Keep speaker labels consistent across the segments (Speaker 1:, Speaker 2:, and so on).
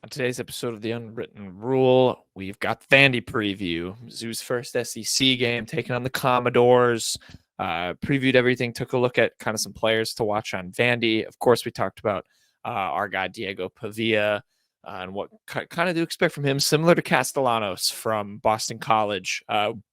Speaker 1: On today's episode of The Unwritten Rule, we've got Vandy preview. Mizzou's first SEC game, taking on the Commodores. Previewed everything, took a look at kind of some players to watch on Vandy. Of course, we talked about our guy Diego Pavia and what kind of to expect from him. Similar to Castellanos from Boston College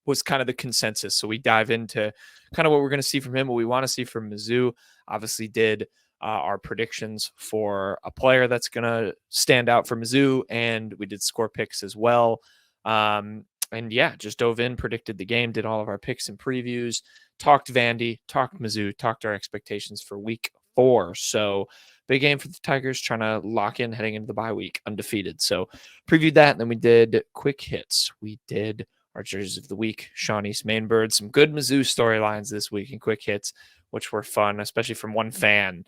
Speaker 1: was kind of the consensus. So we dive into kind of what we're going to see from him, what we want to see from Mizzou. Obviously did our predictions for a player that's going to stand out for Mizzou, and we did score picks as well. And yeah, just dove in, predicted the game, did all of our picks and previews, talked Vandy, talked Mizzou, talked our expectations for week 4. So big game for the Tigers, trying to lock in heading into the bye week undefeated. So previewed that, and then we did quick hits. We did our jerseys of the week, Sean East Mainbird, some good Mizzou storylines this week in quick hits, which were fun, especially from one fan.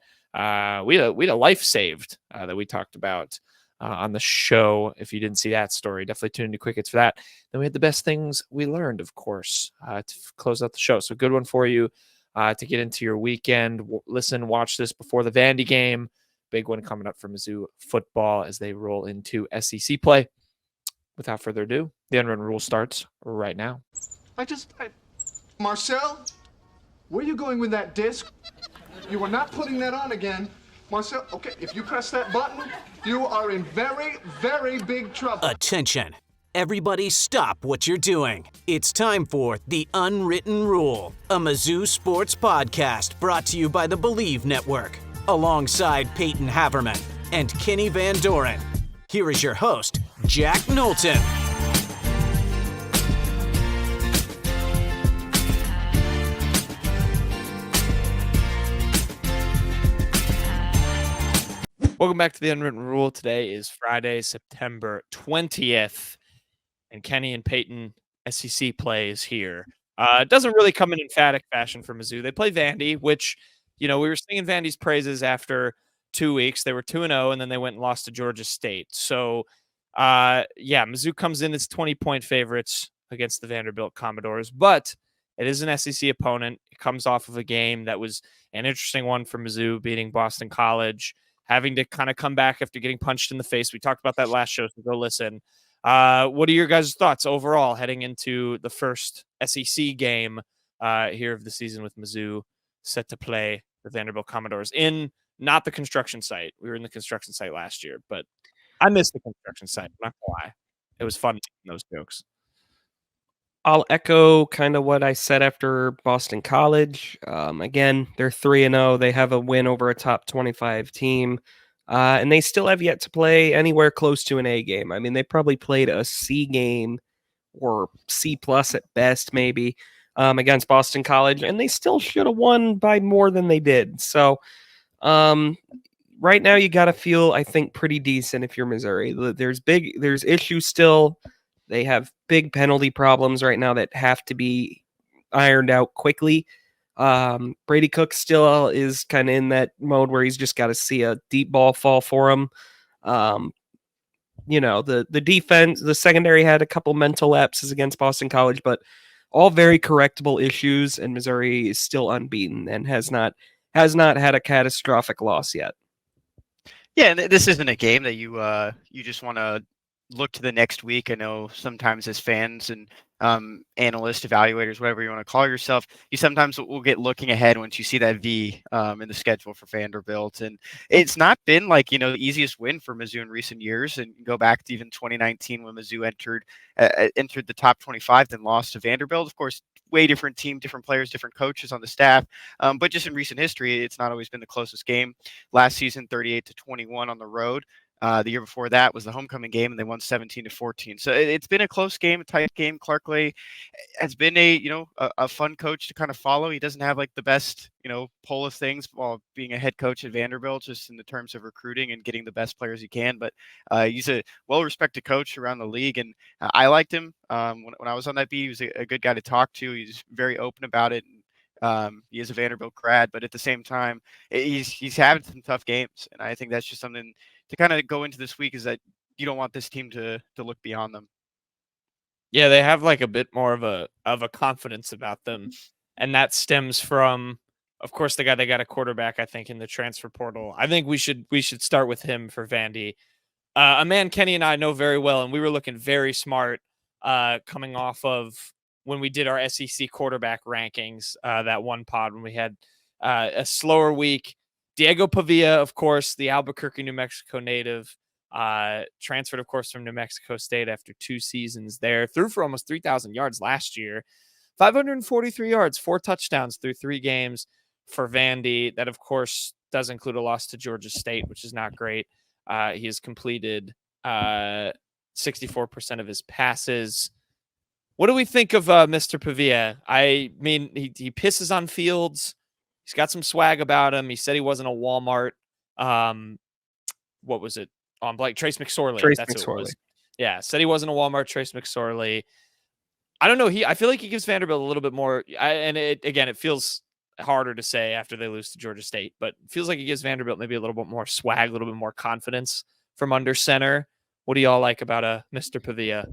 Speaker 1: We had a life saved that we talked about on the show. If you didn't see that story, definitely tune into Quick Hits for that. Then we had the best things we learned, of course, to close out the show. So good one for you to get into your weekend. Listen, watch this before the Vandy game. Big one coming up for Mizzou football as they roll into SEC play. Without further ado, the Unwritten Rule starts right now.
Speaker 2: Marcel, where are you going with that disc? You are not putting that on again. Marcel, okay, if you press that button, you are in very, very big trouble.
Speaker 3: Attention. Everybody stop what you're doing. It's time for The Unwritten Rule, a Mizzou sports podcast brought to you by the Believe Network, alongside Payton Haverman and Kenny Van Doren. Here is your host, Jack Knowlton.
Speaker 1: Welcome back to the Unwritten Rule. Today is Friday, September 20th, and Kenny and Payton SEC play is here. It doesn't really come in emphatic fashion for Mizzou. They play Vandy, which, we were singing Vandy's praises after 2 weeks. They were 2-0, and then they went and lost to Georgia State. So, Mizzou comes in as 20-point favorites against the Vanderbilt Commodores, but it is an SEC opponent. It comes off of a game that was an interesting one for Mizzou, beating Boston College, having to kind of come back after getting punched in the face. We talked about that last show, so go listen. What are your guys' thoughts overall heading into the first SEC game here of the season with Mizzou set to play the Vanderbilt Commodores in not the construction site? We were in the construction site last year, but I missed the construction site. I'm not gonna lie. It was fun making those jokes.
Speaker 4: I'll echo kind of what I said after Boston College. Again, they're 3-0. They have a win over a top 25 team, and they still have yet to play anywhere close to an A game. I mean, they probably played a C game or C plus at best, maybe, against Boston College, and they still should have won by more than they did. So, right now, you got to feel, I think, pretty decent if you're Missouri. There's issues still. They have big penalty problems right now that have to be ironed out quickly. Brady Cook still is kind of in that mode where he's just got to see a deep ball fall for him. The defense, the secondary had a couple mental lapses against Boston College, but all very correctable issues, and Missouri is still unbeaten and has not had a catastrophic loss yet.
Speaker 5: Yeah, and this isn't a game that you just want to look to the next week. I know sometimes as fans and analysts, evaluators, whatever you want to call yourself, you sometimes will get looking ahead once you see that V in the schedule for Vanderbilt. And it's not been the easiest win for Mizzou in recent years. And go back to even 2019 when Mizzou entered the top 25, then lost to Vanderbilt. Of course, way different team, different players, different coaches on the staff. But just in recent history, it's not always been the closest game. Last season, 38-21 on the road. The year before that was the homecoming game, and they won 17-14. So it's been a close game, a tight game. Clark Lay has been a fun coach to kind of follow. He doesn't have the best pull of things while being a head coach at Vanderbilt, just in the terms of recruiting and getting the best players he can. But he's a well-respected coach around the league, and I liked him when I was on that beat. He was a good guy to talk to. He's very open about it. He is a Vanderbilt grad, but at the same time, he's having some tough games, and I think that's just something to kind of go into this week, is that you don't want this team to look beyond them.
Speaker 1: Yeah, they have a bit more of a confidence about them, and that stems from, of course, they got a quarterback, I think, in the transfer portal. I think we should start with him for Vandy. A man Kenny and I know very well, and we were looking very smart coming off of when we did our SEC quarterback rankings, that one pod when we had a slower week. Diego Pavia, of course, the Albuquerque, New Mexico native, transferred, of course, from New Mexico State after 2 seasons there. Threw for almost 3,000 yards last year. 543 yards, 4 touchdowns through 3 games for Vandy. That, of course, does include a loss to Georgia State, which is not great. He has completed 64% of his passes. What do we think of Mr. Pavia? I mean, he pisses on fields. He's got some swag about him. He said he wasn't a Walmart. What was it? Trace McSorley. That's who it was. Yeah, said he wasn't a Walmart Trace McSorley. I don't know. I feel like he gives Vanderbilt a little bit more. It feels harder to say after they lose to Georgia State, but it feels like he gives Vanderbilt maybe a little bit more swag, a little bit more confidence from under center. What do y'all like about Mr. Pavia?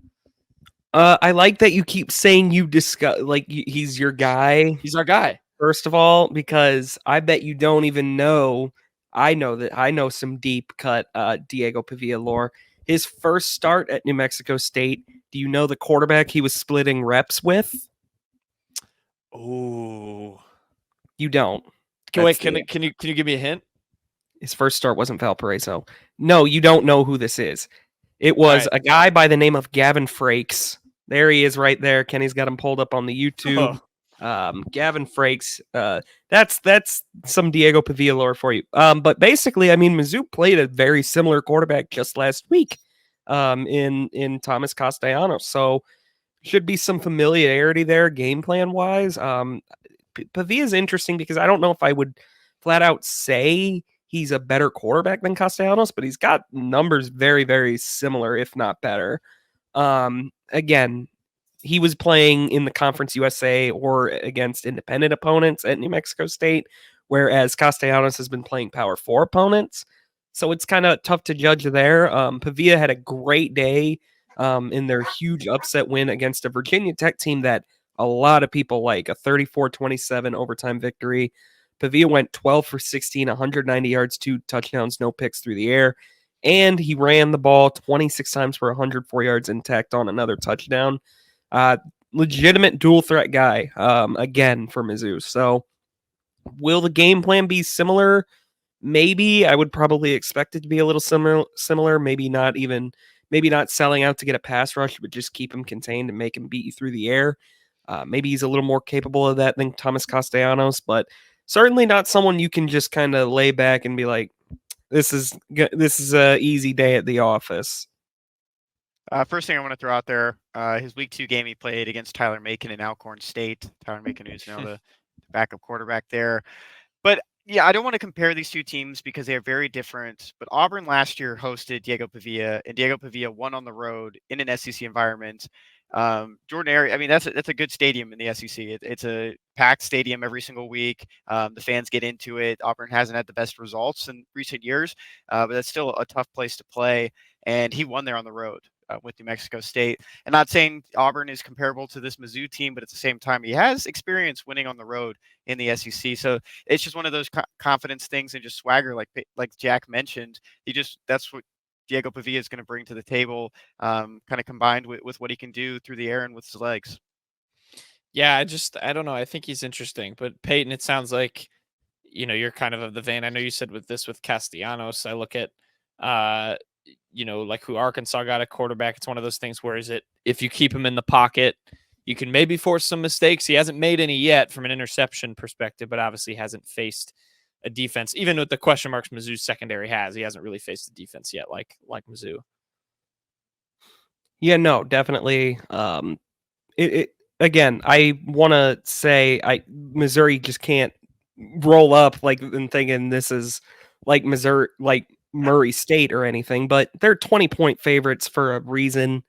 Speaker 4: I like that you keep saying he's your guy.
Speaker 1: He's our guy.
Speaker 4: First of all, because I bet you don't even know. I know some deep cut Diego Pavia lore. His first start at New Mexico State. Do you know the quarterback he was splitting reps with?
Speaker 1: Oh,
Speaker 4: you don't.
Speaker 1: Can you give me a hint?
Speaker 4: His first start wasn't Valparaiso. No, you don't know who this is. It was a guy by the name of Gavin Frakes. There he is right there. Kenny's got him pulled up on the YouTube. Gavin Frakes. That's some Diego Pavia lore for you. But basically, I mean, Mizzou played a very similar quarterback just last week in Thomas Castellanos. So should be some familiarity there game plan wise. Pavia is interesting because I don't know if I would flat out say he's a better quarterback than Castellanos, but he's got numbers very, very similar, if not better. Again, he was playing in the Conference USA or against independent opponents at New Mexico State, whereas Castellanos has been playing Power 4 opponents. So it's kind of tough to judge there. Pavia had a great day in their huge upset win against a Virginia Tech team that a lot of people like, a 34-27 overtime victory. Pavia went 12 for 16, 190 yards, 2 touchdowns, no picks through the air. And he ran the ball 26 times for 104 yards and tacked on another touchdown. Legitimate dual threat guy, again, for Mizzou. So will the game plan be similar? Maybe. I would probably expect it to be a little similar. Maybe not selling out to get a pass rush, but just keep him contained and make him beat you through the air. Maybe he's a little more capable of that than Thomas Castellanos, but certainly not someone you can just kind of lay back and be like, this is a easy day at the office.
Speaker 5: First thing I want to throw out there, his week 2 game he played against Tyler Macon in Alcorn State. Tyler Macon, who's now the backup quarterback there. But yeah, I don't want to compare these 2 teams because they are very different. But Auburn last year hosted Diego Pavia, and Diego Pavia won on the road in an SEC environment. Jordan area, I mean, that's a good stadium in the SEC. It's a packed stadium every single week. The fans get into it. Auburn hasn't had the best results in recent years, but that's still a tough place to play. And he won there on the road with New Mexico State. And not saying Auburn is comparable to this Mizzou team, but at the same time, he has experience winning on the road in the SEC. So it's just one of those confidence things and just swagger, like Jack mentioned. That's what Diego Pavia is going to bring to the table, kind of combined with what he can do through the air and with his legs.
Speaker 1: Yeah, I don't know. I think he's interesting. But Payton, it sounds like, you're kind of the vein. I know you said with Castellanos, I look at, like who Arkansas got a quarterback. It's one of those things where if you keep him in the pocket, you can maybe force some mistakes. He hasn't made any yet from an interception perspective, but obviously hasn't faced a defense, even with the question marks Mizzou's secondary has. He hasn't really faced the defense yet, like Mizzou.
Speaker 4: Yeah, no, definitely. Again, I want to say Missouri just can't roll up and thinking this is like Missouri, like Murray State or anything, but they're 20-point favorites for a reason.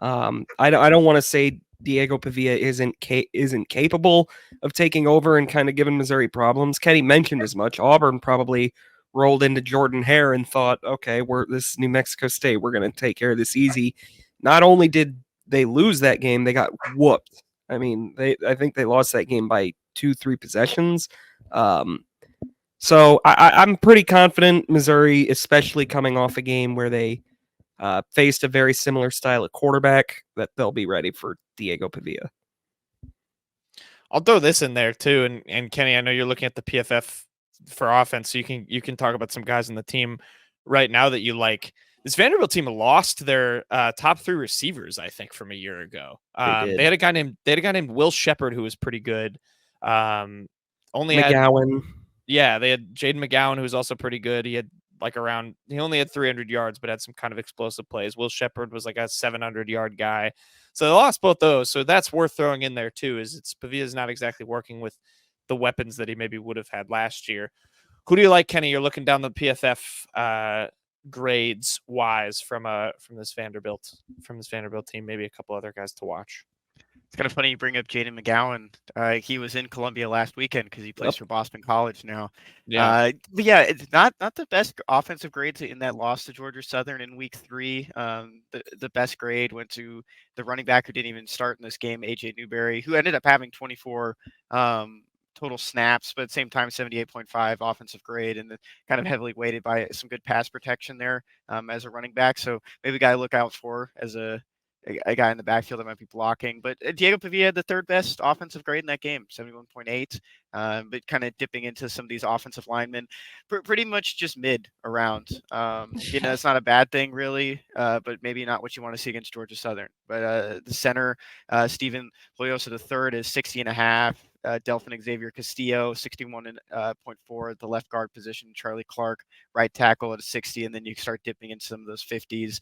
Speaker 4: I don't want to say Diego Pavia isn't capable of taking over and kind of giving Missouri problems. Kenny mentioned as much. Auburn probably rolled into Jordan Hare and thought, okay, this is New Mexico State. We're going to take care of this easy. Not only did they lose that game, they got whooped. I mean, I think they lost that game by 2-3 possessions. So I'm pretty confident Missouri, especially coming off a game where they faced a very similar style of quarterback, that they'll be ready for Diego Pavia.
Speaker 1: I'll throw this in there too, and Kenny, I know you're looking at the PFF for offense, so you can talk about some guys on the team right now that you like. This Vanderbilt team lost their top 3 receivers, I think, from a year ago.
Speaker 4: Did.
Speaker 1: They had a guy named Will Shepard who was pretty good. Only had
Speaker 4: McGowan.
Speaker 1: Yeah, they had Jaden McGowan, who was also pretty good. He only had 300 yards, but had some kind of explosive plays. Will Shepard was like a 700-yard guy. So they lost both those. So that's worth throwing in there too, Pavia's not exactly working with the weapons that he maybe would have had last year. Who do you like, Kenny? You're looking down the PFF grades wise from this Vanderbilt team, maybe a couple other guys to watch.
Speaker 5: It's kind of funny you bring up Jaden McGowan. He was in Columbia last weekend because he plays
Speaker 4: Yep.
Speaker 5: for Boston College now.
Speaker 1: Yeah.
Speaker 5: But yeah, it's not the best offensive grades in that loss to Georgia Southern in week 3. The best grade went to the running back who didn't even start in this game, AJ Newberry, who ended up having 24 total snaps, but at the same time, 78.5 offensive grade, and kind of heavily weighted by some good pass protection there as a running back. So maybe a guy to look out for as a guy in the backfield that might be blocking. But Diego Pavia had the 3rd best offensive grade in that game, 71.8. But kind of dipping into some of these offensive linemen, pretty much just mid around. It's not a bad thing really, but maybe not what you want to see against Georgia Southern. But the center, Stephen Loyosa III, is 60.5. Delphin Xavier Castillo, 61.4 at the left guard position. Charlie Clark, right tackle at a 60, and then you start dipping into some of those 50s.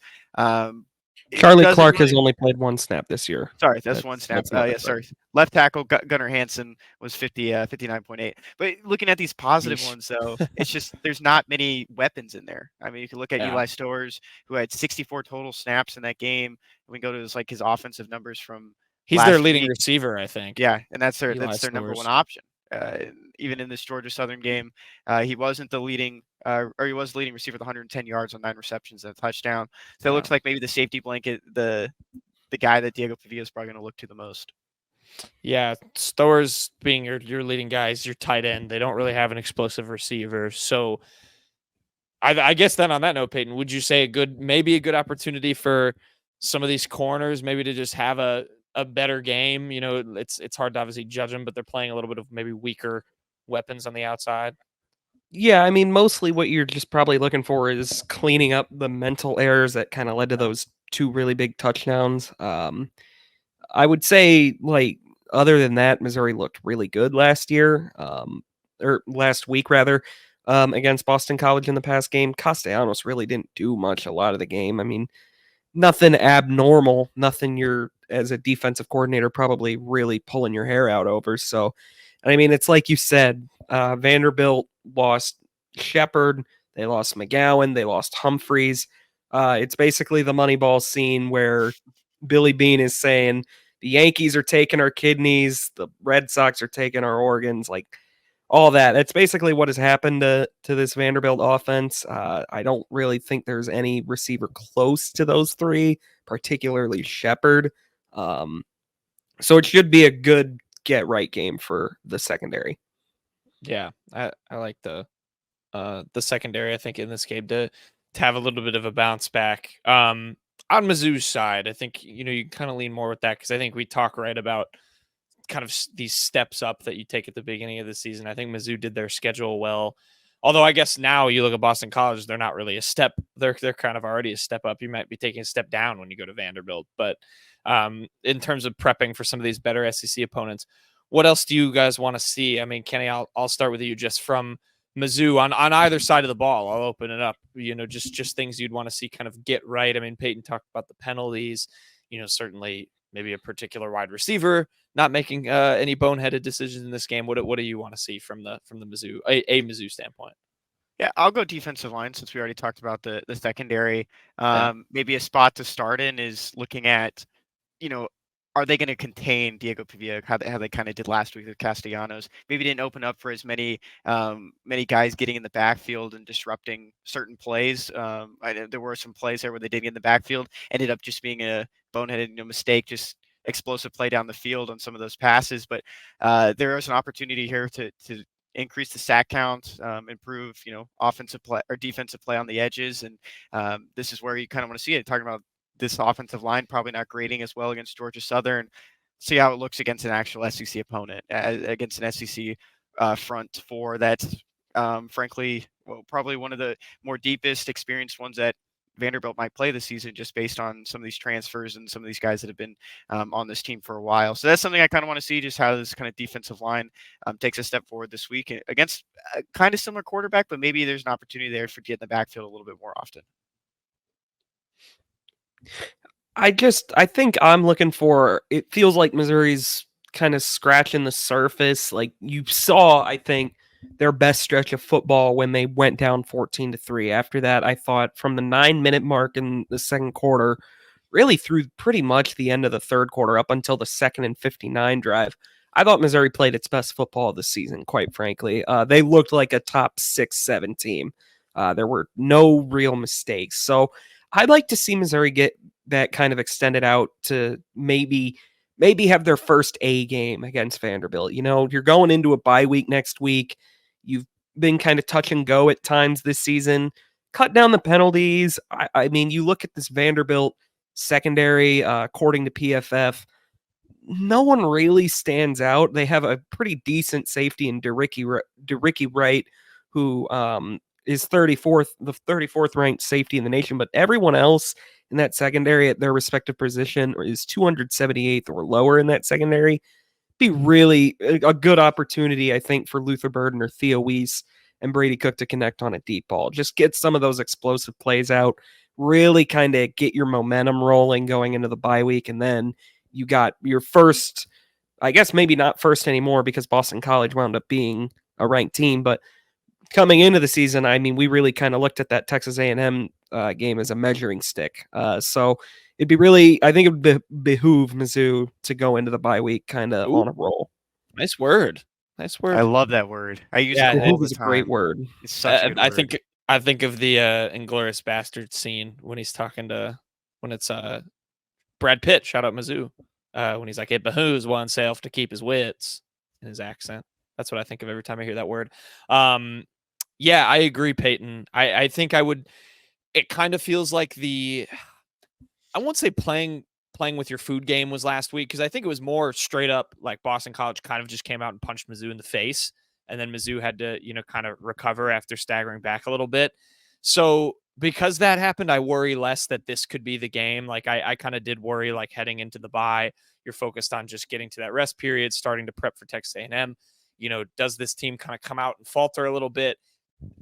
Speaker 4: Charlie Clark has only played 1 snap this year.
Speaker 5: Sorry, that's 1 snap. Sorry. Left tackle Gunnar Hansen was 59.8. But looking at these positive ones, though, it's just there's not many weapons in there. I mean, you can look at Eli Stowers, who had 64 total snaps in that game. We can go to his offensive numbers from
Speaker 1: He's their leading receiver, I think.
Speaker 5: Yeah, and that's their number 1 option. Even in this Georgia Southern game, he wasn't the leading, or he was the leading receiver with 110 yards on 9 receptions and a touchdown. So it looks like maybe the safety blanket, the guy that Diego Pavia is probably going to look to the most.
Speaker 1: Yeah, Stowers being your leading guy is your tight end. They don't really have an explosive receiver. So I guess then on that note, Payton, would you say maybe a good opportunity for some of these corners maybe to just have a better game? It's hard to obviously judge them, but they're playing a little bit of maybe weaker weapons on the outside.
Speaker 4: Yeah, I mean, mostly what you're just probably looking for is cleaning up the mental errors that kind of led to those 2 really big touchdowns. I would say, other than that, Missouri looked really good last year, or last week rather, against Boston College in the past game. Castellanos really didn't do much a lot of the game. I mean, nothing abnormal, nothing you're, as a defensive coordinator, probably really pulling your hair out over. So, I mean, it's like you said, Vanderbilt lost Shepard, they lost McGowan, they lost Humphreys. It's basically the Moneyball scene where Billy Beane is saying the Yankees are taking our kidneys, the Red Sox are taking our organs, like all that. That's basically what has happened to this Vanderbilt offense. I don't really think there's any receiver close to those 3, particularly Shepard. So it should be a good get right game for the secondary.
Speaker 1: Yeah, I like the secondary, I think, in this game to have a little bit of a bounce back. On Mizzou's side, I think you kind of lean more with that because I think we talk right about kind of these steps up that you take at the beginning of the season. I think Mizzou did their schedule well. Although I guess now you look at Boston College, they're not really a step. They're kind of already a step up. You might be taking a step down when you go to Vanderbilt. But in terms of prepping for some of these better SEC opponents, what else do you guys want to see? I mean, Kenny, I'll start with you just from Mizzou on either side of the ball. I'll open it up. Just things you'd want to see kind of get right. I mean, Payton talked about the penalties. Certainly maybe a particular wide receiver not making any boneheaded decisions in this game. What do you want to see from the Mizzou a Mizzou standpoint?
Speaker 5: Yeah, I'll go defensive line since we already talked about the secondary. Maybe a spot to start in is looking at, are they going to contain Diego Pavia how they kind of did last week with Castellanos? Maybe didn't open up for as many guys getting in the backfield and disrupting certain plays. There were some plays there where they did get in the backfield, ended up just being a boneheaded mistake, just explosive play down the field on some of those passes. But there is an opportunity here to increase the sack count, improve, offensive play or defensive play on the edges. And this is where you kind of want to see it. Talking about this offensive line probably not grading as well against Georgia Southern. See how it looks against an actual SEC opponent, against an SEC front four that's frankly, probably one of the more deepest, experienced ones that Vanderbilt might play this season, just based on some of these transfers and some of these guys that have been on this team for a while. So that's something I kind of want to see, just how this kind of defensive line takes a step forward this week against a kind of similar quarterback, but maybe there's an opportunity there for get in the backfield a little bit more often.
Speaker 4: I think I'm looking for, it feels like Missouri's kind of scratching the surface. Like you saw, I think, their best stretch of football when they went down 14-3. After that, I thought from the 9-minute mark in the second quarter, really through pretty much the end of the third quarter up until the 2nd and 59 drive, I thought Missouri played its best football of the season, quite frankly. They looked like a top 6-7 team. There were no real mistakes. So I'd like to see Missouri get that kind of extended out to maybe have their first A game against Vanderbilt. You're going into a bye week next week. You've been kind of touch and go at times this season. Cut down the penalties. I mean, you look at this Vanderbilt secondary, according to PFF, no one really stands out. They have a pretty decent safety in DeRicky Wright, who is the 34th ranked safety in the nation, but everyone else in that secondary at their respective position is 278th or lower in that secondary. Be really a good opportunity, I think, for Luther Burden or Theo Weiss and Brady Cook to connect on a deep ball. Just get some of those explosive plays out, really kind of get your momentum rolling going into the bye week, and then you got your first, I guess maybe not first anymore because Boston College wound up being a ranked team, but coming into the season, I mean, we really kind of looked at that Texas A&M game as a measuring stick. So it'd be really, I think it would behoove Mizzou to go into the bye week kind of on a roll.
Speaker 1: Nice word. Nice word.
Speaker 5: I love that word. I use it all the time.
Speaker 4: A great word.
Speaker 5: It's such a good word.
Speaker 1: I think of the Inglourious Basterds scene when he's talking to, when it's Brad Pitt, shout out Mizzou, when he's like, it behooves oneself to keep his wits, in his accent. That's what I think of every time I hear that word. Yeah, I agree, Payton. I think I would, it kind of feels like I won't say playing with your food game was last week, because I think it was more straight up like Boston College kind of just came out and punched Mizzou in the face, and then Mizzou had to, kind of recover after staggering back a little bit. So because that happened, I worry less that this could be the game. Like I kind of did worry, like heading into the bye, you're focused on just getting to that rest period, starting to prep for Texas A&M. Does this team kind of come out and falter a little bit?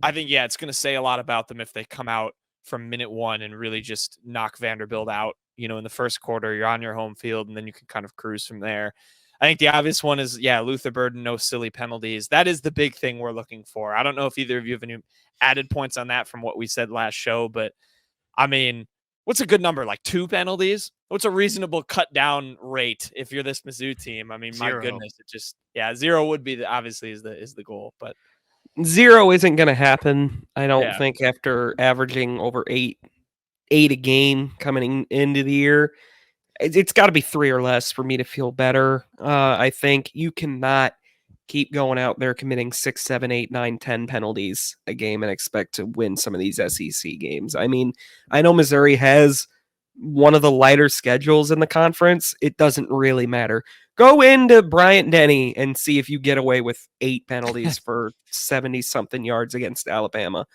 Speaker 1: I think, yeah, it's going to say a lot about them if they come out from minute one and really just knock Vanderbilt out. In the first quarter, you're on your home field, and then you can kind of cruise from there. I think the obvious one is, Luther Burden, no silly penalties. That is the big thing we're looking for. I don't know if either of you have any added points on that from what we said last show, but I mean, what's a good number? Like 2 penalties? What's a reasonable cut down rate if you're this Mizzou team? I mean,
Speaker 5: 0.
Speaker 1: my goodness, it just, 0 would be obviously is the goal, but
Speaker 4: 0 isn't going to happen. I don't think, after averaging over 8 a game coming into the year. It's got to be 3 or less for me to feel better. I think you cannot keep going out there committing 6, 7, 8, 9, 10 penalties a game and expect to win some of these SEC games. I mean, I know Missouri has one of the lighter schedules in the conference. It doesn't really matter. Go into Bryant-Denny and see if you get away with 8 penalties for 70-something yards against Alabama.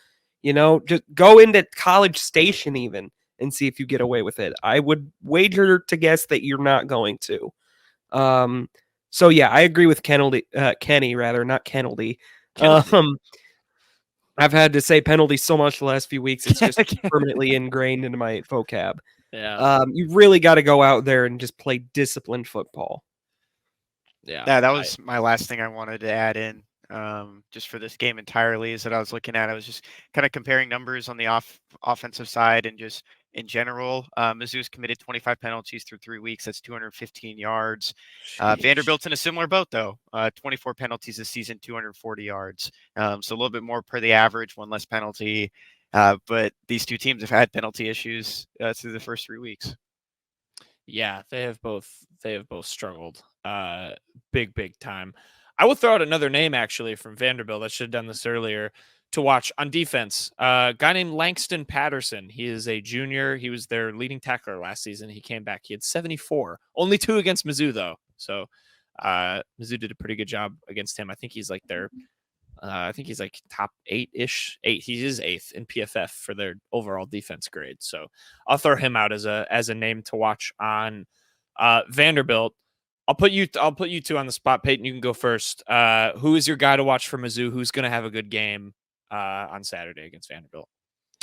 Speaker 4: Just go into College Station even and see if you get away with it. I would wager to guess that you're not going to. So yeah, I agree with Kenny rather, not Kennedy. I've had to say penalty so much the last few weeks, it's just permanently ingrained into my vocab.
Speaker 1: Yeah.
Speaker 4: You really got to go out there and just play disciplined football.
Speaker 5: Yeah, that was my last thing I wanted to add in. Just for this game entirely, is that I was looking at, I was just kind of comparing numbers on the offensive side and just in general. Mizzou's committed 25 penalties through 3 weeks. That's 215 yards. Vanderbilt's in a similar boat, though. 24 penalties this season, 240 yards. So a little bit more per the average, 1 less penalty. But these two teams have had penalty issues through the first 3 weeks.
Speaker 1: Yeah, they have both struggled big time. I will throw out another name actually from Vanderbilt. I should have done this earlier to watch on defense. A guy named Langston Patterson. He is a junior. He was their leading tackler last season. He came back. He had 74. Only 2 against Mizzou though. So Mizzou did a pretty good job against him. I think he's like top 8-ish. He is 8th in PFF for their overall defense grade. So I'll throw him out as a name to watch on Vanderbilt. I'll put you two on the spot. Payton, you can go first. Who is your guy to watch for Mizzou? Who's going to have a good game on Saturday against Vanderbilt?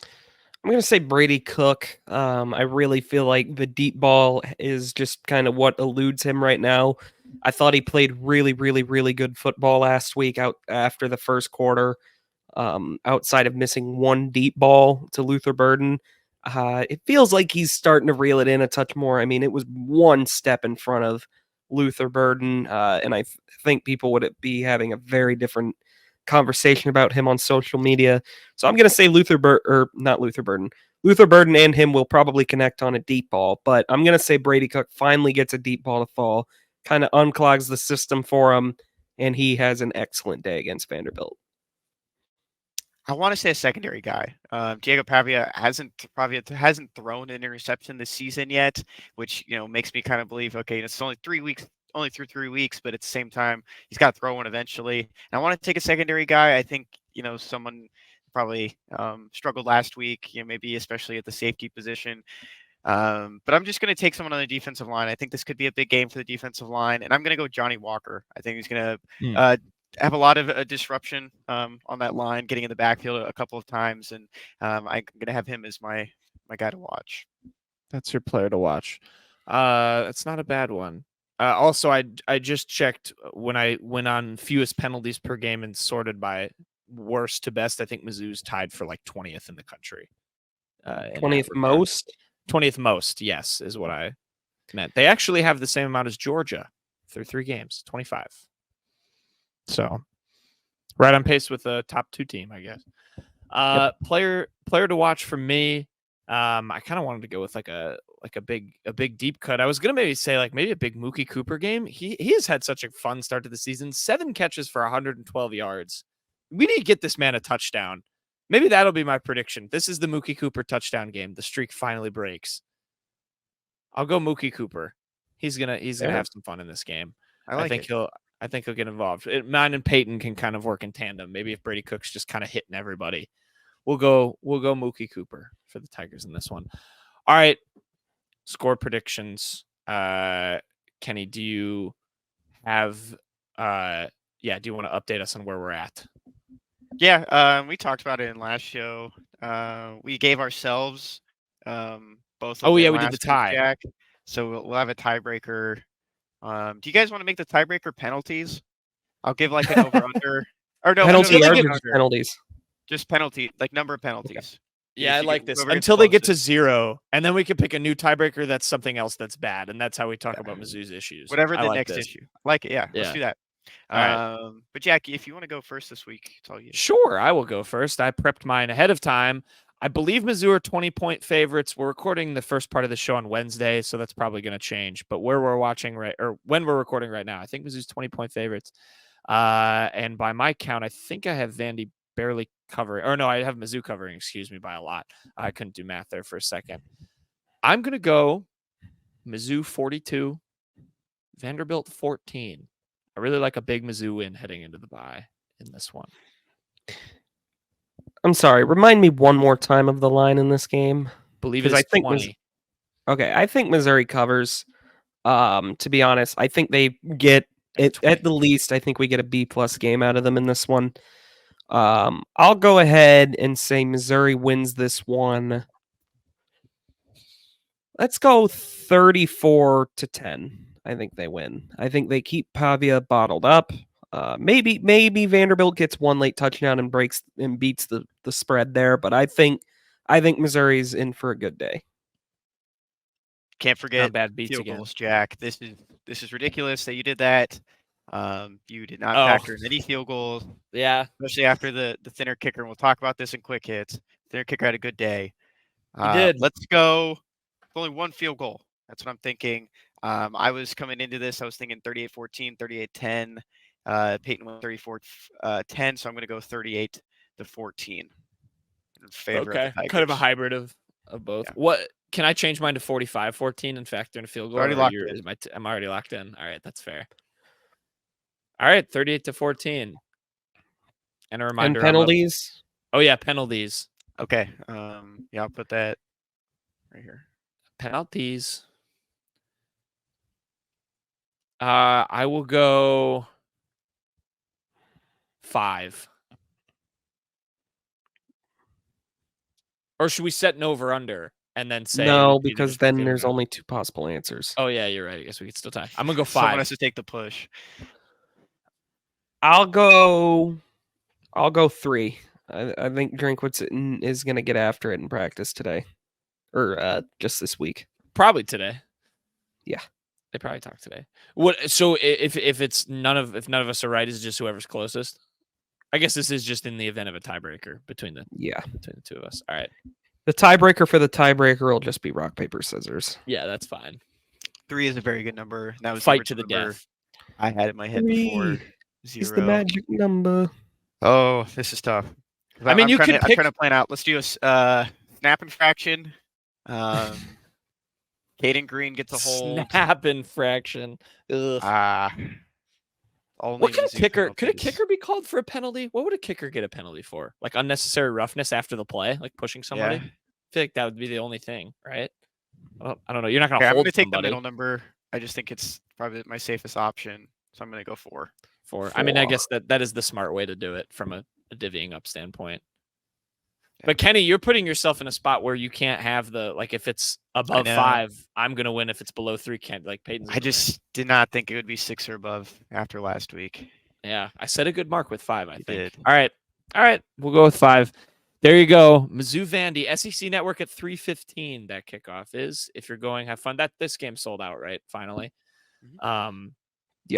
Speaker 4: I'm going to say Brady Cook. I really feel like the deep ball is just kind of what eludes him right now. I thought he played really, really, really good football last week out after the first quarter, outside of missing one deep ball to Luther Burden. It feels like he's starting to reel it in a touch more. I mean, it was one step in front of Luther Burden, and I think people would be having a very different conversation about him on social media. So I'm going to say Luther Burden and him will probably connect on a deep ball, but I'm going to say Brady Cook finally gets a deep ball to fall, kind of unclogs the system for him, and he has an excellent day against Vanderbilt.
Speaker 5: I want to say a secondary guy. Diego Pavia hasn't thrown an interception this season yet, which makes me kind of believe, okay, it's only 3 weeks, only through 3 weeks, but at the same time, he's got to throw one eventually. And I want to take a secondary guy. I think someone probably struggled last week, maybe especially at the safety position. But I'm just going to take someone on the defensive line. I think this could be a big game for the defensive line, and I'm going to go Johnny Walker. I think he's going to have a lot of disruption on that line, getting in the backfield a couple of times, and I'm going to have him as my guy to watch.
Speaker 1: That's your player to watch. That's not a bad one. Also, I just checked when I went on fewest penalties per game and sorted by worst to best. I think Mizzou's tied for like 20th in the country.
Speaker 4: 20th most?
Speaker 1: 20th most, yes, is what I meant. They actually have the same amount as Georgia through 3 games, 25. So right on pace with the top 2 team, I guess. Player to watch for me. I kind of wanted to go with like a big deep cut. I was gonna maybe say maybe a big Mookie Cooper game. He has had such a fun start to the season. 7 catches for 112 yards. We need to get this man a touchdown. Maybe that'll be my prediction. This is the Mookie Cooper touchdown game. The streak finally breaks. I'll go Mookie Cooper. He's gonna have some fun in this game. I think he'll get involved. Mine and Payton can kind of work in tandem. Maybe if Brady Cook's just kind of hitting everybody, we'll go Mookie Cooper for the Tigers in this one. All right, score predictions. Kenny, do you have? Do you want to update us on where we're at?
Speaker 5: Yeah, we talked about it in last show. We gave ourselves both.
Speaker 1: We did the tie.
Speaker 5: Jack, so we'll have a tiebreaker. Do you guys want to make the tiebreaker penalties? I'll give an over under or no
Speaker 4: penalties.
Speaker 5: Just penalty, number of penalties. Okay.
Speaker 1: Yeah, I like this until they get to 0, and then we can pick a new tiebreaker. That's something else that's bad, and that's how we talk about Mizzou's issues.
Speaker 5: Whatever the next issue. I like it. Yeah, let's do that.
Speaker 1: All right.
Speaker 5: But Jackie, if you want to go first this week, it's all you.
Speaker 1: Sure, I will go first. I prepped mine ahead of time. I believe Mizzou are 20-point favorites. We're recording the first part of the show on Wednesday, so that's probably going to change. But when we're recording right now, I think Mizzou's 20-point favorites. And by my count, I think I have Vandy barely covering. Or no, I have Mizzou covering, by a lot. I couldn't do math there for a second. I'm going to go Mizzou 42, Vanderbilt 14. I really like a big Mizzou win heading into the bye in this one.
Speaker 4: I'm sorry. Remind me one more time of the line in this game.
Speaker 1: Believe it's 20.
Speaker 4: I think Missouri covers. To be honest, I think they get it at the least. I think we get a B+ game out of them in this one. I'll go ahead and say Missouri wins this one. Let's go 34-10. I think they win. I think they keep Pavia bottled up. Maybe Vanderbilt gets one late touchdown and beats the spread there, but I think Missouri's in for a good day.
Speaker 5: Can't forget
Speaker 1: bad beats
Speaker 5: field
Speaker 1: again.
Speaker 5: Goals, Jack. This is ridiculous that you did that. You did not factor in any field goals.
Speaker 1: Yeah,
Speaker 5: especially after the thinner kicker. And we'll talk about this in quick hits. Thinner kicker had a good day.
Speaker 1: He did.
Speaker 5: Let's go. Only one field goal. That's what I'm thinking. I was coming into this. I was thinking 38-14, 38-10. Payton went 34-10, so I'm going to go 38-14 in favor of the
Speaker 1: Okay,
Speaker 5: Tigers.
Speaker 1: kind of a hybrid of both.
Speaker 5: Yeah.
Speaker 1: What can I change mine to 45-14 and factor in a field goal?
Speaker 5: Already
Speaker 1: or
Speaker 5: locked
Speaker 1: you're-
Speaker 5: in.
Speaker 1: is my t- I'm already locked in. All right, that's fair. All right, 38-14. And a
Speaker 4: And
Speaker 1: reminder.
Speaker 4: penalties.
Speaker 1: Oh yeah, penalties.
Speaker 5: Okay. Yeah, I'll put that right here.
Speaker 1: Penalties. I will go 5. Or should we set an over under and then say
Speaker 4: No,
Speaker 1: it'll be the
Speaker 4: because
Speaker 1: difference
Speaker 4: then
Speaker 1: between
Speaker 4: there's
Speaker 1: the-
Speaker 4: only 2 possible answers.
Speaker 1: Oh yeah, you're right. I guess we could still tie. I'm gonna go
Speaker 5: Someone
Speaker 1: 5.
Speaker 5: has to take the push.
Speaker 4: I'll go 3. I think Drinkwitz is going to get after it in practice today, or just this week.
Speaker 1: Probably today.
Speaker 4: Yeah.
Speaker 1: They probably talk today. What? So if it's none of us are right, is it just whoever's closest? I guess this is just in the event of a tiebreaker between the two of us. All right.
Speaker 4: The tiebreaker for the tiebreaker will just be rock, paper, scissors.
Speaker 1: Yeah, that's fine.
Speaker 5: 3 is a very good number. That was the
Speaker 1: Fight to the
Speaker 5: original number
Speaker 1: death.
Speaker 5: I had in my head before.
Speaker 4: 3
Speaker 5: 0.
Speaker 4: is the magic number.
Speaker 5: Oh, this is tough.
Speaker 1: I mean, you could
Speaker 5: I'm
Speaker 1: pick-
Speaker 5: trying to plan out. Let's do a snap infraction. Caden Green gets a hold.
Speaker 1: Snap infraction. Ugh.
Speaker 5: Only
Speaker 1: What could a
Speaker 5: Mizzou
Speaker 1: kicker? Could a
Speaker 5: penalties.
Speaker 1: kicker be called for a penalty? What would a kicker get a penalty for? Like unnecessary roughness after the play, like pushing somebody.
Speaker 5: Yeah.
Speaker 1: I feel like that would be the only thing, right? Well, I don't know. You're not
Speaker 5: Okay,
Speaker 1: gonna
Speaker 5: I'm
Speaker 1: hold
Speaker 5: going to take the
Speaker 1: somebody
Speaker 5: middle number. I just think it's probably my safest option. So I'm going to go 4.
Speaker 1: for. I mean, I
Speaker 4: 4.
Speaker 1: guess that is the smart way to do it from a divvying up standpoint. But Kenny, you're putting yourself in a spot where you can't have the like if it's above
Speaker 5: know.
Speaker 1: 5, I'm gonna win. If it's below 3, can't like Payton's.
Speaker 5: I
Speaker 1: gonna win.
Speaker 5: just did not think it would be 6 or above after last week.
Speaker 1: Yeah, I set a good mark with 5, I
Speaker 5: You
Speaker 1: think.
Speaker 5: did.
Speaker 1: All right, we'll go with 5. There you go. Mizzou Vandy, SEC Network at 3:15. That kickoff is. If you're going, have fun. That this game sold out, right? Finally.
Speaker 4: Yeah.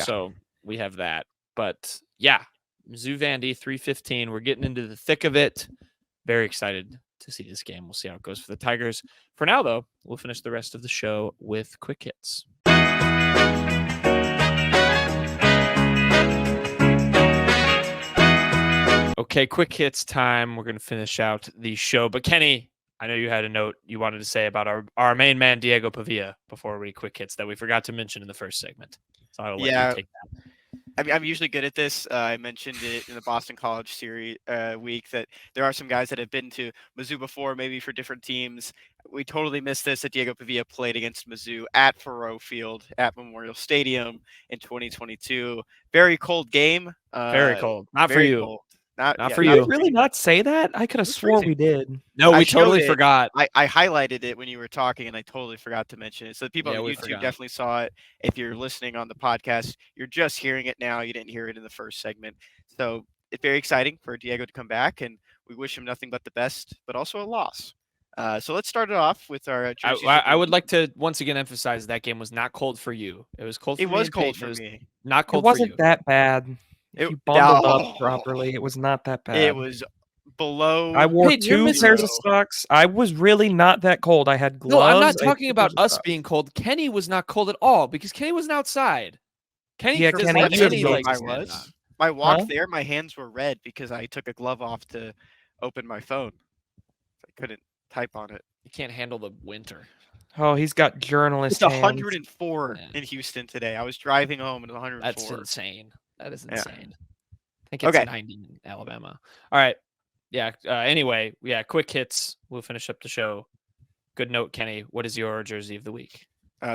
Speaker 1: So we have that. But yeah, Mizzou Vandy 3:15. We're getting into the thick of it. Very excited to see this game. We'll see how it goes for the Tigers. For now, though, we'll finish the rest of the show with quick hits. Okay, quick hits time. We're going to finish out the show. But Kenny, I know you had a note you wanted to say about our main man, Diego Pavia, before we quick hits that we forgot to mention in the first segment. So I will let you take that.
Speaker 5: I'm usually good at this. I mentioned it in the Boston College series week that there are some guys that have been to Mizzou before, maybe for different teams. We totally missed this that Diego Pavia played against Mizzou at Faroe Field at Memorial Stadium in 2022. Very cold game.
Speaker 1: Very cold. Not for
Speaker 5: very
Speaker 1: you.
Speaker 5: cold.
Speaker 1: Not for
Speaker 4: Did
Speaker 1: you.
Speaker 4: we really not say that? I could have
Speaker 5: It's
Speaker 4: sworn
Speaker 5: freezing.
Speaker 4: we did.
Speaker 1: No,
Speaker 5: I
Speaker 1: we
Speaker 5: showed
Speaker 1: totally
Speaker 5: it.
Speaker 1: forgot.
Speaker 5: I highlighted it when you were talking, and I totally forgot to mention it. So the people
Speaker 1: Yeah,
Speaker 5: on
Speaker 1: we
Speaker 5: YouTube
Speaker 1: forgot.
Speaker 5: definitely saw it. If you're listening on the podcast, you're just hearing it now. You didn't hear it in the first segment. So it's very exciting for Diego to come back, and we wish him nothing but the best, but also a loss. So let's start it off with our jerseys.
Speaker 1: I would like to once again emphasize that game was not cold for you. It was cold for
Speaker 5: It
Speaker 1: me.
Speaker 5: was
Speaker 1: and
Speaker 5: cold
Speaker 1: Peyton.
Speaker 5: for
Speaker 1: It was
Speaker 5: me.
Speaker 1: not
Speaker 4: It
Speaker 1: cold for
Speaker 4: wasn't
Speaker 1: you.
Speaker 4: that bad. If
Speaker 5: It-
Speaker 4: you bundled
Speaker 5: No.
Speaker 4: up properly, it was not that bad.
Speaker 5: It was below.
Speaker 4: I wore
Speaker 1: Peyton, you're
Speaker 4: 2
Speaker 1: missing-
Speaker 4: pairs of socks. I was really not that cold. I had gloves.
Speaker 1: No, I'm not
Speaker 4: I had
Speaker 1: talking
Speaker 4: 2
Speaker 1: about
Speaker 4: pairs of
Speaker 1: us
Speaker 4: socks.
Speaker 1: being cold. Kenny was not cold at all because Kenny wasn't outside. Kenny,
Speaker 4: Yeah,
Speaker 1: doesn't
Speaker 4: Kenny,
Speaker 1: have
Speaker 4: you have
Speaker 1: any,
Speaker 4: no
Speaker 1: like,
Speaker 5: I
Speaker 4: excuse.
Speaker 5: was. My walk
Speaker 4: Huh?
Speaker 5: there, my hands were red because I took a glove off to open my phone. I couldn't type on it.
Speaker 1: You can't handle the winter.
Speaker 4: Oh, he's got journalist
Speaker 5: It's
Speaker 4: hands.
Speaker 5: 104
Speaker 1: Yeah.
Speaker 5: in Houston today. I was driving home and it was 104.
Speaker 1: That's insane. That is
Speaker 5: Yeah.
Speaker 1: insane. I think it's
Speaker 5: Okay.
Speaker 1: 90 in Alabama. All right. Yeah. Anyway, yeah. Quick hits. We'll finish up the show. Good note, Kenny. What is your jersey of the week?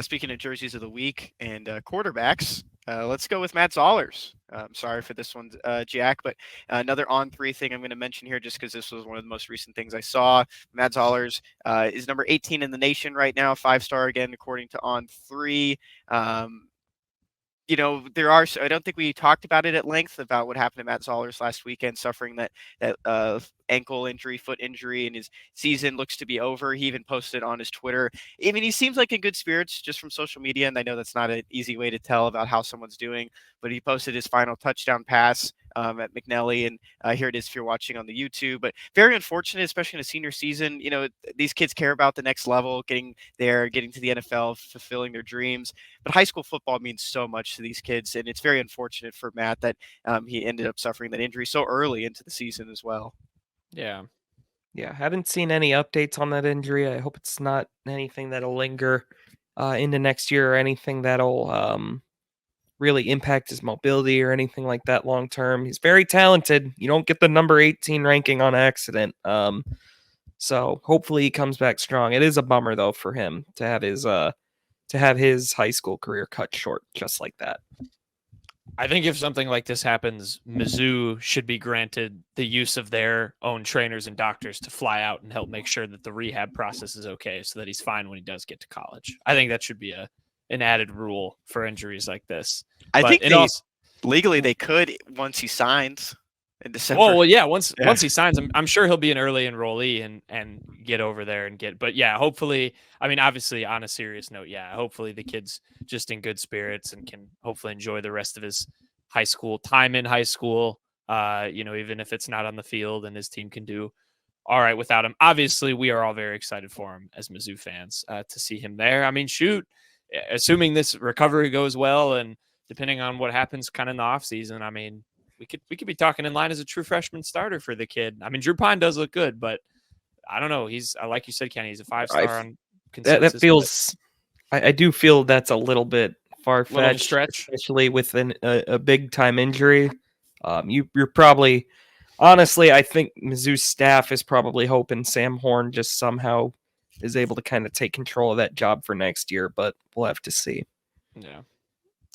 Speaker 5: Speaking of jerseys of the week and quarterbacks, let's go with Matt Zollers. Sorry for this one, Jack, but another on-3 thing I'm going to mention here just because this was one of the most recent things I saw. Matt Zollers is number 18 in the nation right now, 5-star again, according to On3. You know, I don't think we talked about it at length about what happened to Matt Zollers last weekend, suffering that ankle injury, foot injury, and his season looks to be over. He even posted on his Twitter. I mean, he seems like in good spirits just from social media, and I know that's not an easy way to tell about how someone's doing, but he posted his final touchdown pass at McNelly, and here it is if you're watching on the YouTube. But very unfortunate, especially in a senior season. These kids care about the next level, getting there, getting to the NFL, fulfilling their dreams. But high school football means so much to these kids, and it's very unfortunate for Matt that he ended up suffering that injury so early into the season as well.
Speaker 1: Yeah.
Speaker 4: Yeah, haven't seen any updates on that injury. I hope it's not anything that'll linger into next year or anything that'll really impact his mobility or anything like that long term. He's very talented. You don't get the number 18 ranking on accident. So hopefully he comes back strong. It is a bummer though for him to have his high school career cut short just like that.
Speaker 1: I think if something like this happens, Mizzou should be granted the use of their own trainers and doctors to fly out and help make sure that the rehab process is okay so that he's fine when he does get to college. I think that should be an added rule for injuries like this.
Speaker 5: I
Speaker 1: But
Speaker 5: think
Speaker 1: it also,
Speaker 5: legally they could once he signs in December.
Speaker 1: well, yeah. Once he signs, I'm sure he'll be an early enrollee and get over there and get. But yeah, hopefully. I mean, obviously, on a serious note, yeah. Hopefully, the kid's just in good spirits and can hopefully enjoy the rest of his high school time in high school. Even if it's not on the field, and his team can do all right without him. Obviously, we are all very excited for him as Mizzou fans to see him there. I mean, shoot, assuming this recovery goes well and depending on what happens kind of in the offseason, I mean, we could be talking in line as a true freshman starter for the kid. I mean, Drew Pine does look good, but I don't know. He's like you said, Kenny, he's a 5-star on consensus.
Speaker 4: That feels. I do feel that's a little bit far-fetched,
Speaker 1: stretch,
Speaker 4: especially with a big-time injury. You're probably, honestly, I think Mizzou's staff is probably hoping Sam Horn just somehow is able to kind of take control of that job for next year, but we'll have to see.
Speaker 1: Yeah.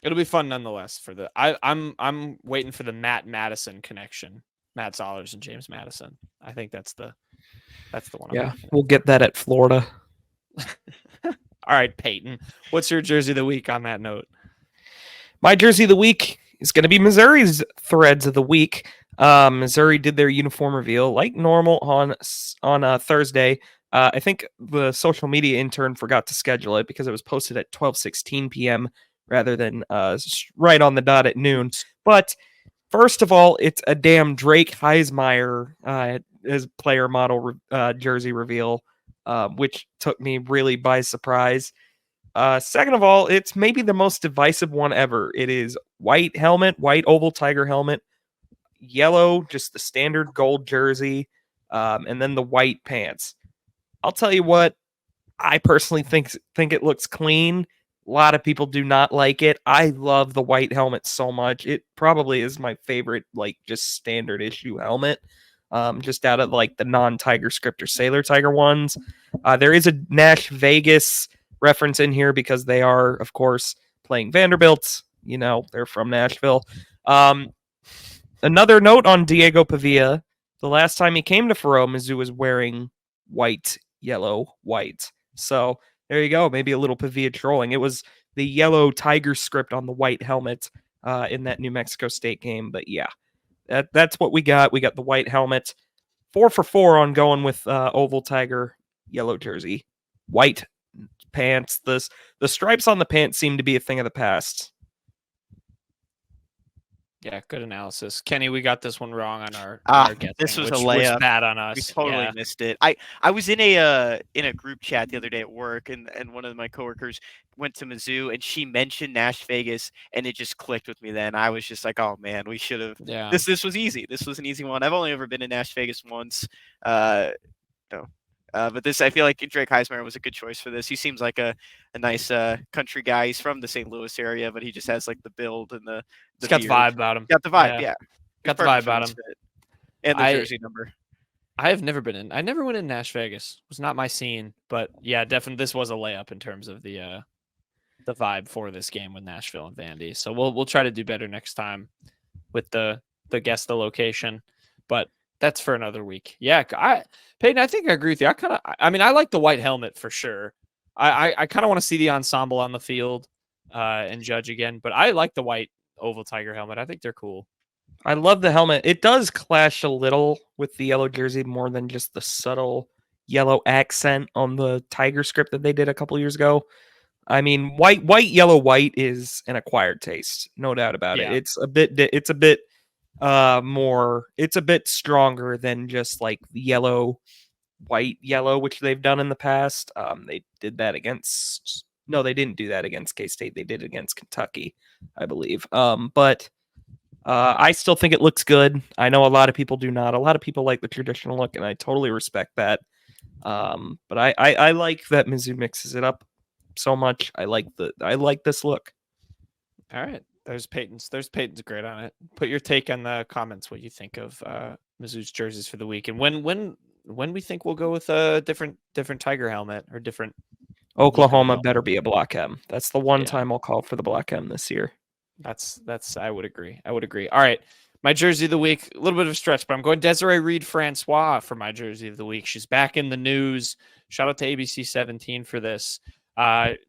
Speaker 1: It'll be fun nonetheless for the I'm waiting for the Matt Madison connection. Matt Zollers and James Madison. I think that's the one.
Speaker 4: Yeah, we'll get that at Florida.
Speaker 1: All right, Payton. What's your jersey of the week on that note?
Speaker 4: My jersey of the week is going to be Missouri's threads of the week. Missouri did their uniform reveal like normal on Thursday. I think the social media intern forgot to schedule it because it was posted at 12:16 p.m. rather than right on the dot at noon. But first of all, it's a damn Drake Heismeyer as player model jersey reveal, which took me really by surprise. Second of all, it's maybe the most divisive one ever. It is white helmet, white oval tiger helmet, yellow, just the standard gold jersey, and then the white pants. I'll tell you what, I personally think it looks clean. A lot of people do not like it. I love the white helmet so much. It probably is my favorite, like, just standard issue helmet. Just out of like the non-Tiger script or Sailor Tiger ones. There is a Nash Vegas reference in here because they are, of course, playing Vanderbilt. You know, they're from Nashville. Another note on Diego Pavia. The last time he came to Faroe, Mizzou was wearing white, yellow, white. So there you go. Maybe a little Pavia trolling. It was the yellow Tiger script on the white helmet in that New Mexico State game. But yeah, that's what we got. We got the white helmet. 4 for 4 on going with oval Tiger yellow jersey. White pants. The stripes on the pants seem to be a thing of the past.
Speaker 1: Yeah, good analysis. Kenny, we got this one wrong on our guessing,
Speaker 5: this was a
Speaker 1: which
Speaker 5: layup.
Speaker 1: bad on us.
Speaker 5: We totally missed it. I was in a group chat the other day at work, and one of my coworkers went to Mizzou, and she mentioned Nash Vegas, and it just clicked with me. Then I was just like, oh man, we should have.
Speaker 1: Yeah.
Speaker 5: This was easy. This was an easy one. I've only ever been to Nash Vegas once. But this, I feel like Drake Heismeyer was a good choice for this. He seems like a nice country guy. He's from the St. Louis area, but he just has like the build and the
Speaker 1: He's got the vibe about him.
Speaker 5: Got the vibe, yeah.
Speaker 1: Got the vibe about him.
Speaker 5: And the jersey number.
Speaker 1: I have never been in. I never went in Nash Vegas. It was not my scene, but yeah, definitely this was a layup in terms of the vibe for this game with Nashville and Vandy. So we'll try to do better next time with the guess the location, but that's for another week. Yeah, Peyton, I think I agree with you. I like the white helmet for sure. I kind of want to see the ensemble on the field and judge again, but I like the white oval Tiger helmet. I think they're cool.
Speaker 4: I love the helmet. It does clash a little with the yellow jersey more than just the subtle yellow accent on the Tiger script that they did a couple years ago. I mean, white, yellow, white is an acquired taste, no doubt about it.
Speaker 1: Yeah.
Speaker 4: It's a bit stronger than just like the yellow, white, yellow, which they've done in the past. They did that against. No, they didn't do that against K-State. They did it against Kentucky, I believe. But I still think it looks good. I know a lot of people do not. A lot of people like the traditional look, and I totally respect that. But I like that Mizzou mixes it up so much. I like this look.
Speaker 1: All right. There's Payton's great on it. Put your take in the comments what you think of Mizzou's jerseys for the week, and when we think we'll go with a different Tiger helmet or different.
Speaker 4: Oklahoma better be a block M. That's the one
Speaker 1: Yeah.
Speaker 4: time I'll call for the block M this year.
Speaker 1: That's I would agree. All right. My jersey of the week, a little bit of a stretch, but I'm going Desiree Reed-Francois for my jersey of the week. She's back in the news. Shout out to ABC 17 for this.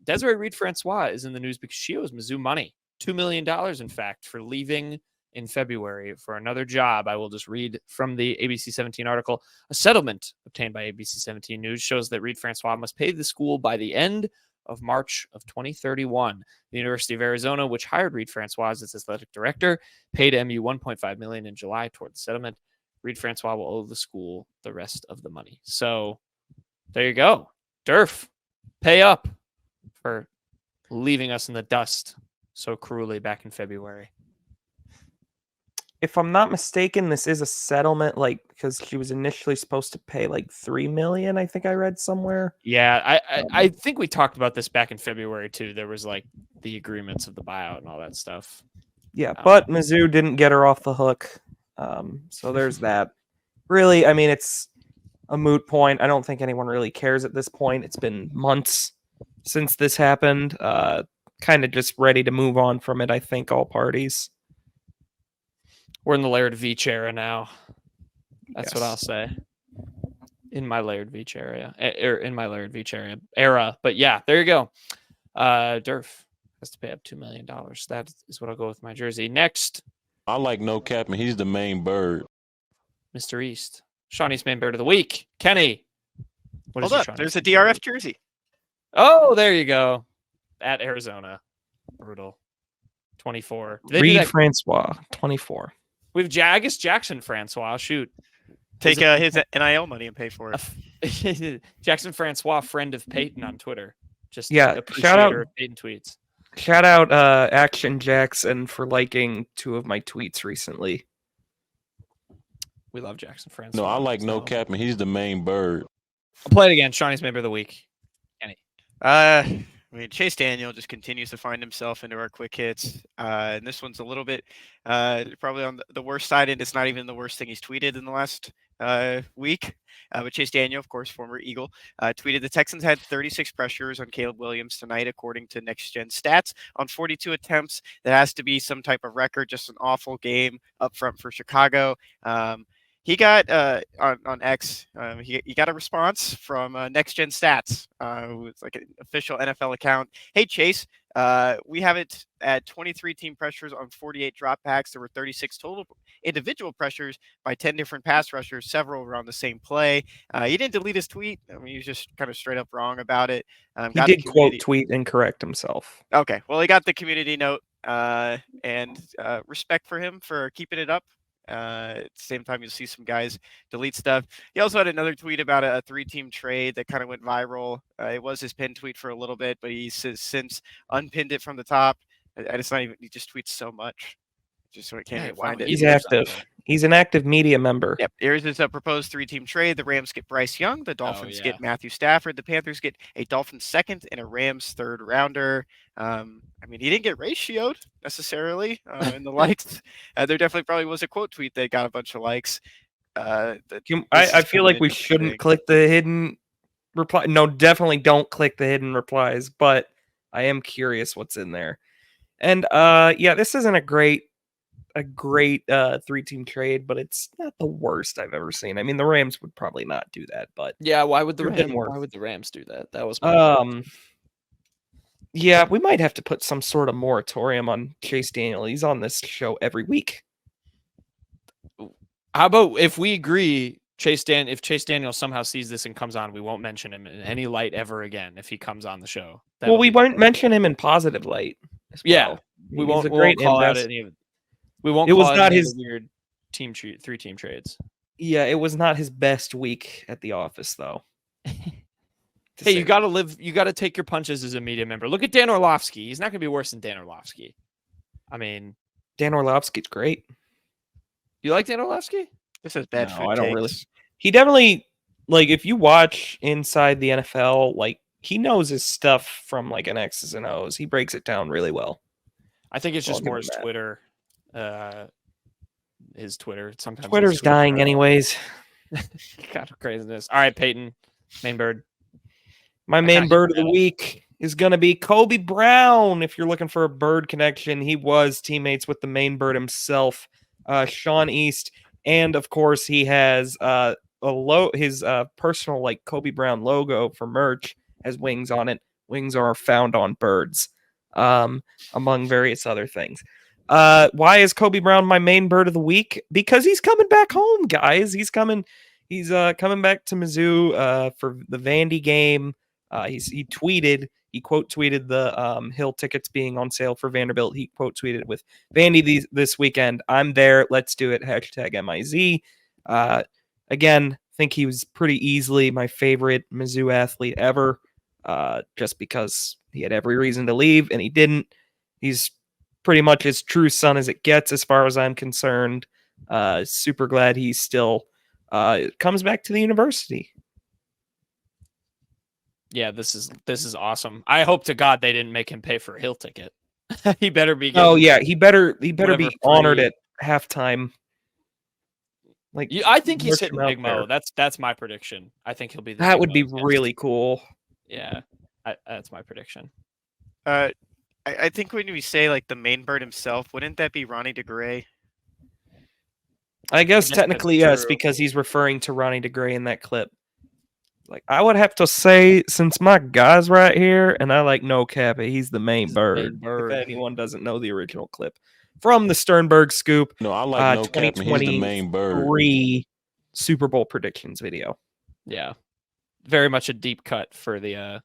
Speaker 1: Desiree Reed-Francois is in the news because she owes Mizzou money. $2 million, in fact, for leaving in February for another job. I will just read from the ABC 17 article. A settlement obtained by ABC 17 News shows that Reed-Francois must pay the school by the end of March of 2031. The University of Arizona, which hired Reed-Francois as its athletic director, paid MU $1.5 million in July toward the settlement. Reed-Francois will owe the school the rest of the money. So there you go. Durf, pay up for leaving us in the dust so cruelly back in February.
Speaker 4: If I'm not mistaken, this is a settlement, like, because she was initially supposed to pay like $3 million. I think I read somewhere.
Speaker 1: Yeah, I think we talked about this back in February too. There was like the agreements of the buyout and all that stuff.
Speaker 4: Yeah, but Mizzou didn't get her off the hook, so there's that. Really, I mean, it's a moot point. I don't think anyone really cares at this point. It's been months since this happened. Kind of just ready to move on from it. I think all parties.
Speaker 1: We're in the Laird Veach era now. That's what
Speaker 4: Yes.
Speaker 1: I'll say. In my Laird Veach era. But yeah, there you go. Durf has to pay up $2 million. That is what I'll go with my jersey. Next,
Speaker 6: I like no cap, and he's the main bird.
Speaker 1: Mr. East. Sean East main bird of the week. Kenny. What is
Speaker 5: Hold
Speaker 1: your
Speaker 5: up.
Speaker 1: Sean
Speaker 5: There's
Speaker 1: East
Speaker 5: a
Speaker 1: main bird?
Speaker 5: DRF jersey.
Speaker 1: Oh, there you go. At Arizona. Brutal. 24. Did they do
Speaker 4: Reed
Speaker 1: that?
Speaker 4: Francois, 24.
Speaker 1: We have Jackson Francois. Shoot.
Speaker 5: Take his NIL money and pay for it.
Speaker 1: Jackson Francois, friend of Payton on Twitter. Just
Speaker 4: Yeah, shout out-
Speaker 1: appreciator of Payton tweets.
Speaker 4: Shout out Action Jackson for liking 2 of my tweets recently.
Speaker 1: We love Jackson Francois.
Speaker 6: No, I like no
Speaker 1: so-
Speaker 6: cap, and he's the main bird.
Speaker 1: I'll play it again. Shawnee's member of the week.
Speaker 5: I mean, Chase Daniel just continues to find himself into our quick hits. And this one's a little bit probably on the worst side, and it's not even the worst thing he's tweeted in the last week. But Chase Daniel, of course, former Eagle, tweeted the Texans had 36 pressures on Caleb Williams tonight, according to Next Gen Stats, on 42 attempts. That has to be some type of record, just an awful game up front for Chicago. He got on X. He got a response from Next Gen Stats, who's like an official NFL account. Hey Chase, we have it at 23 team pressures on 48 dropbacks. There were 36 total individual pressures by 10 different pass rushers. Several were on the same play. He didn't delete his tweet. I mean, he was just kind of straight up wrong about it.
Speaker 4: He did quote tweet and correct himself.
Speaker 5: Okay, well, he got the community note and respect for him for keeping it up. At the same time, you'll see some guys delete stuff. He also had another tweet about a 3-team trade that kind of went viral. It was his pinned tweet for a little bit, but he since unpinned it from the top. It's not even. He just tweets so much, just so I can't find it.
Speaker 4: He's active. He's an active media member.
Speaker 5: Yep. Here's his proposed 3-team trade. The Rams get Bryce Young. The Dolphins get Matthew Stafford. The Panthers get a Dolphins second and a Rams third rounder. I mean, he didn't get ratioed necessarily in the likes. There definitely probably was a quote tweet that got a bunch of likes.
Speaker 4: I feel like we shouldn't click the hidden reply. No, definitely don't click the hidden replies, but I am curious what's in there. And yeah, this isn't a great 3-team trade, but it's not the worst I've ever seen. I mean, the Rams would probably not do that, but
Speaker 1: yeah, why would the Rams do that? That was
Speaker 4: yeah, we might have to put some sort of moratorium on Chase Daniel. He's on this show every week.
Speaker 1: How about if we agree, if Chase Daniel somehow sees this and comes on, we won't mention him in any light ever again if he comes on the show.
Speaker 4: Well, we won't mention him in positive light as
Speaker 1: Yeah,
Speaker 4: well.
Speaker 1: we
Speaker 4: He's a
Speaker 1: won't
Speaker 4: great
Speaker 1: call out
Speaker 4: invest.
Speaker 1: any of it. We won't
Speaker 4: It was
Speaker 1: call out
Speaker 4: not
Speaker 1: any of
Speaker 4: his-
Speaker 1: the weird three-team trades.
Speaker 4: Yeah, it was not his best week at the office, though.
Speaker 1: Hey, you got to take your punches as a media member. Look at Dan Orlovsky. He's not going to be worse than Dan Orlovsky. I mean,
Speaker 4: Dan Orlovsky's great.
Speaker 1: you like Dan Orlovsky?
Speaker 5: This is bad
Speaker 4: No,
Speaker 5: food
Speaker 4: I don't
Speaker 5: takes.
Speaker 4: really. He definitely, like, if you watch Inside the NFL, like, he knows his stuff from, like, an X's and O's. He breaks it down really well.
Speaker 1: I think it's
Speaker 4: I'll
Speaker 1: just
Speaker 4: give
Speaker 1: more
Speaker 4: him
Speaker 1: his
Speaker 4: that.
Speaker 1: Twitter. His Twitter. Sometimes
Speaker 4: Twitter's
Speaker 1: his Twitter
Speaker 4: dying
Speaker 1: follow-
Speaker 4: anyways.
Speaker 1: God, craziness. All right, Peyton, main bird.
Speaker 4: My
Speaker 1: got
Speaker 4: main
Speaker 1: you
Speaker 4: bird of the
Speaker 1: now.
Speaker 4: week is going to be Kobe Brown. If you're looking for a bird connection, he was teammates with the main bird himself, Sean East. And of course, he has his personal like Kobe Brown logo for merch has wings on it. Wings are found on birds, among various other things. Why is Kobe Brown my main bird of the week? Because he's coming back home, guys. He's coming back to Mizzou for the Vandy game. He quote tweeted the Hill tickets being on sale for Vanderbilt. He quote tweeted with Vandy this weekend. I'm there. Let's do it. #MIZ. Again, think he was pretty easily my favorite Mizzou athlete ever. Just because he had every reason to leave and he didn't. He's pretty much as true son as it gets, as far as I'm concerned. Super glad he still comes back to the university.
Speaker 1: Yeah, this is awesome. I hope to God they didn't make him pay for a Hill ticket. He better be.
Speaker 4: Oh yeah, he better
Speaker 1: whatever
Speaker 4: be honored
Speaker 1: free-
Speaker 4: at halftime. Like
Speaker 1: I think he's
Speaker 4: merch
Speaker 1: hitting
Speaker 4: him out
Speaker 1: Big Mo.
Speaker 4: there.
Speaker 1: That's my prediction. I think he'll be. The
Speaker 4: That
Speaker 1: Big
Speaker 4: would be
Speaker 1: Mo's guest.
Speaker 4: really cool.
Speaker 1: Yeah, that's my prediction.
Speaker 5: I think when we say like the main bird himself, wouldn't that be Ronnie DeGray?
Speaker 4: I guess
Speaker 1: guess
Speaker 4: technically
Speaker 1: that's
Speaker 4: yes,
Speaker 1: true.
Speaker 4: because he's referring to Ronnie DeGray in that clip. Like I would have to say, since my guy's right here, and I like no cap, he's the main
Speaker 1: He's the main
Speaker 4: bird.
Speaker 1: bird.
Speaker 4: If anyone doesn't know the original clip from the Sternberg Scoop,
Speaker 6: No, I like no cap, and he's the main bird.
Speaker 4: 2023 Super Bowl predictions video.
Speaker 1: Yeah, very much a deep cut for the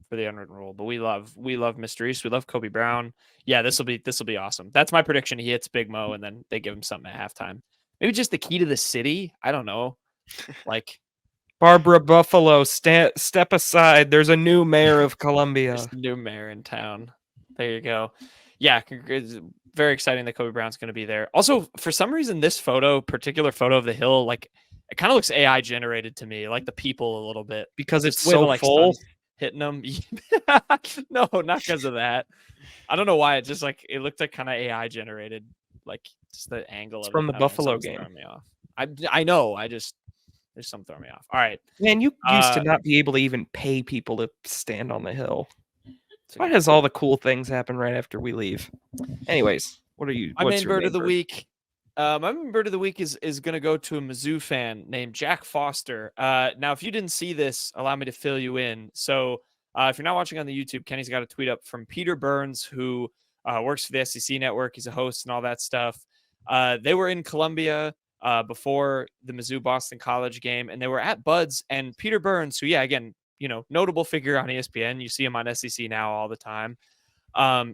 Speaker 1: unwritten rule. But we love Mr. East. We love Kobe Brown. Yeah, this will be awesome. That's my prediction. He hits Big Mo, and then they give him something at halftime. Maybe just the key to the city. I don't know. Like
Speaker 4: Barbara Buffalo, step aside. There's a new mayor of Columbia.
Speaker 1: there's a new mayor in town. There you go. Yeah, it's very exciting that Kobe Brown's going to be there. Also, for some reason, this particular photo of the hill, like it kind of looks AI generated to me, like the people a little bit.
Speaker 4: Because it's
Speaker 1: Just the way the,
Speaker 4: so
Speaker 1: like,
Speaker 4: full.
Speaker 1: sun's hitting them. No, not because of that. I don't know why. It just like it looked like kind of AI generated, like just the angle
Speaker 4: It's
Speaker 1: of
Speaker 4: from
Speaker 1: it.
Speaker 4: the
Speaker 1: I don't know,
Speaker 4: Buffalo
Speaker 1: something's
Speaker 4: game.
Speaker 1: throwing me off. I know. There's something throwing me off. All right.
Speaker 4: Man, you used to not be able to even pay people to stand on the hill.
Speaker 1: So
Speaker 4: Why does all the cool things happen right after we leave? Anyways,
Speaker 1: my
Speaker 4: what's
Speaker 1: main
Speaker 4: your
Speaker 1: bird of the week? My main bird of the week is going to go to a Mizzou fan named Jack Foster. Now, if you didn't see this, allow me to fill you in. So, if you're not watching on the YouTube, Kenny's got a tweet up from Peter Burns, who works for the SEC Network. He's a host and all that stuff. They were in Columbia before the Mizzou Boston College game, and they were at Bud's. And Peter Burns, who, yeah, again, notable figure on ESPN. You see him on SEC now all the time.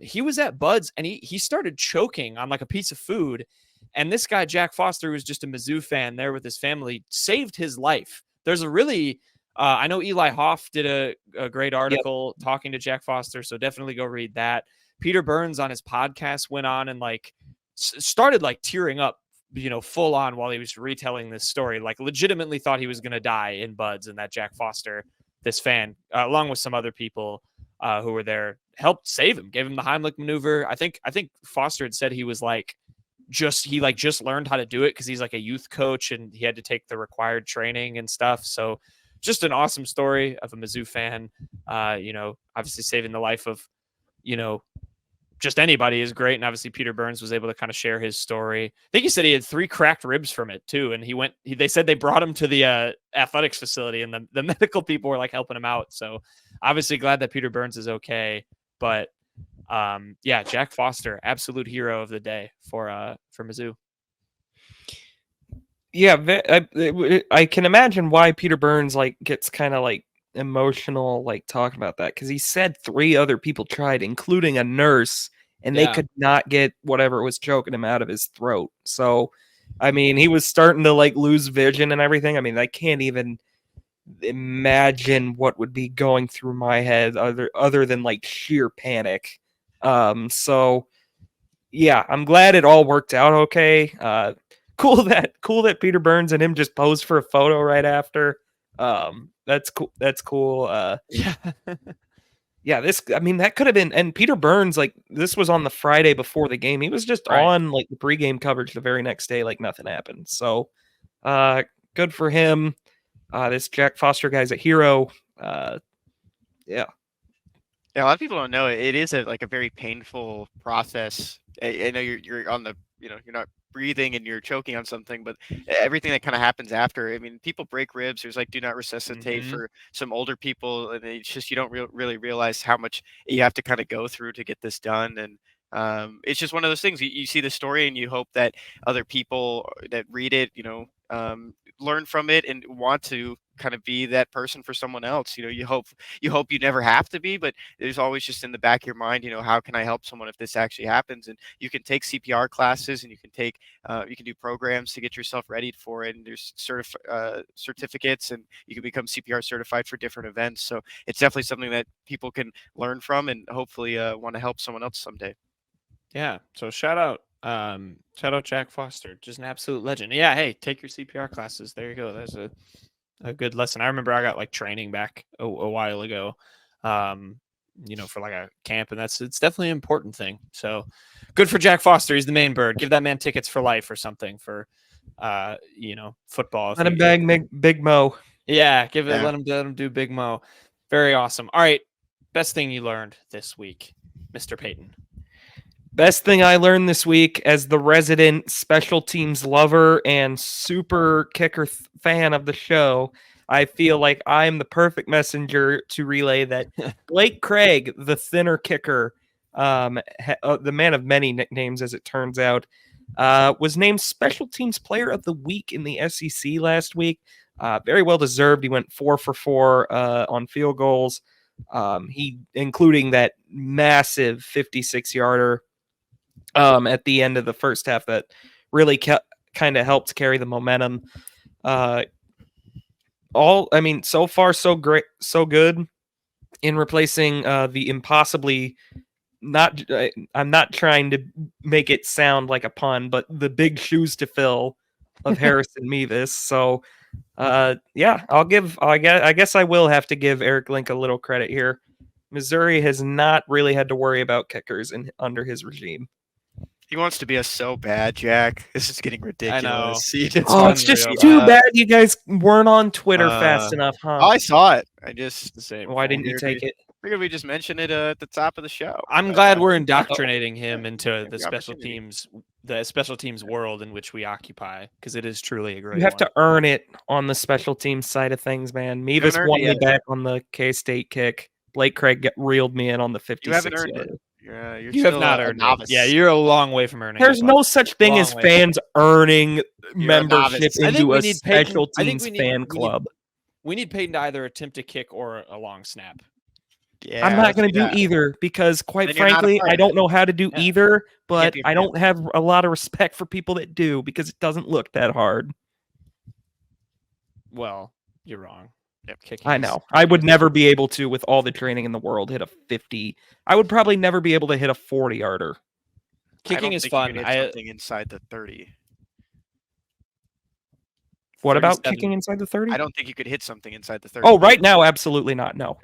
Speaker 1: He was at Bud's, and he started choking on like a piece of food. And this guy, Jack Foster, was just a Mizzou fan there with his family, saved his life. There's a really, I know Eli Hoff did a great article talking to Jack Foster, so definitely go read that. Peter Burns on his podcast went on and like started like tearing up, full on while he was retelling this story, like legitimately thought he was going to die in Bud's, and that Jack Foster, this fan, along with some other people who were there, helped save him, gave him the Heimlich maneuver. I think Foster had said he was like, just learned how to do it because he's like a youth coach and he had to take the required training and stuff. So just an awesome story of a Mizzou fan, obviously saving the life of, just anybody is great. And obviously Peter Burns was able to kind of share his story. I think he said he had 3 cracked ribs from it too. And they said they brought him to the athletics facility and the medical people were like helping him out. So obviously glad that Peter Burns is okay, but Jack Foster, absolute hero of the day for Mizzou.
Speaker 4: Yeah, I can imagine why Peter Burns like gets kind of like emotional like talking about that, because he said 3 other people tried, including a nurse, and they
Speaker 1: Yeah.
Speaker 4: could not get whatever was choking him out of his throat. So, I mean, he was starting to like lose vision and everything. I mean, I can't even imagine what would be going through my head other than like sheer panic. So yeah, I'm glad it all worked out okay. Cool that Peter Burns and him just posed for a photo right after. That's cool. That's cool.
Speaker 1: Yeah.
Speaker 4: Yeah, I mean, that could have been, and Peter Burns, like, this was on the Friday before the game. He was just
Speaker 1: Right.
Speaker 4: on like the pregame coverage the very next day, like nothing happened. So, good for him. This Jack Foster guy's a hero. Yeah.
Speaker 5: Yeah, a lot of people don't know it is like a very painful process. I know you're on the you're not breathing and you're choking on something, but everything that kind of happens after. I mean, people break ribs. There's like do not resuscitate for some older people, and it's just you don't really realize how much you have to kind of go through to get this done. And it's just one of those things. You see the story and you hope that other people that read it, learn from it and want to kind of be that person for someone else. You hope you never have to be, but there's always just in the back of your mind, how can I help someone if this actually happens? And you can take CPR classes and you can do programs to get yourself ready for it. And there's certificates, and you can become CPR certified for different events. So it's definitely something that people can learn from and hopefully want to help someone else someday.
Speaker 1: Yeah. So shout out Jack Foster, just an absolute legend. Yeah. Hey, take your CPR classes. There you go. That's a good lesson. I remember I got like training back a while ago, for like a camp, and it's definitely an important thing. So good for Jack Foster. He's the main bird. Give that man tickets for life or something for, football.
Speaker 4: Let him bang Big Mo.
Speaker 1: Yeah. Let him do Big Mo. Very awesome. All right. Best thing you learned this week, Mr. Payton.
Speaker 4: Best thing I learned this week as the resident special teams lover and super kicker fan of the show, I feel like I'm the perfect messenger to relay that Blake Craig, the thinner kicker, the man of many nicknames as it turns out, was named Special Teams Player of the Week in the SEC last week. Very well deserved. He went 4 for 4 on field goals. He including that massive 56-yarder at the end of the first half that really kind of helped carry the momentum. So far so great, so good in replacing the impossibly I'm not trying to make it sound like a pun, but the big shoes to fill of Harrison Mevis. So I guess I will have to give Eric Link a little credit here. Missouri has not really had to worry about kickers under his regime.
Speaker 5: He wants to be us so bad, Jack. This is getting ridiculous.
Speaker 4: It's just too bad you guys weren't on Twitter fast enough, huh?
Speaker 5: I saw it.
Speaker 4: Why didn't you take it?
Speaker 5: Figured we just mentioned it at the top of the show.
Speaker 1: I'm glad we're indoctrinating him into the special teams world in which we occupy, because it is truly a great.
Speaker 4: You have to earn it on the special teams side of things, man. Mevis won me back on the K-State kick. Blake Craig reeled me in on the 56.
Speaker 5: You haven't earned it.
Speaker 1: You have not earned it. Yeah, you're a long way from earning it.
Speaker 4: There's no such thing as fans earning membership into a special teams fan club.
Speaker 1: We need Payton to either attempt a kick or a long snap.
Speaker 4: Yeah, I'm not going to do either because, quite frankly, I don't know how to do either, but I don't have a lot of respect for people that do because it doesn't look that hard.
Speaker 1: Well, you're wrong.
Speaker 4: I know. I would never be able to, with all the training in the world, hit a 50. I would probably never be able to hit a 40-yarder.
Speaker 1: Kicking is fun.
Speaker 5: You hit something inside the 30.
Speaker 4: What about kicking inside the 30?
Speaker 5: I don't think you could hit something inside the 30.
Speaker 4: Oh, right now, absolutely not. No.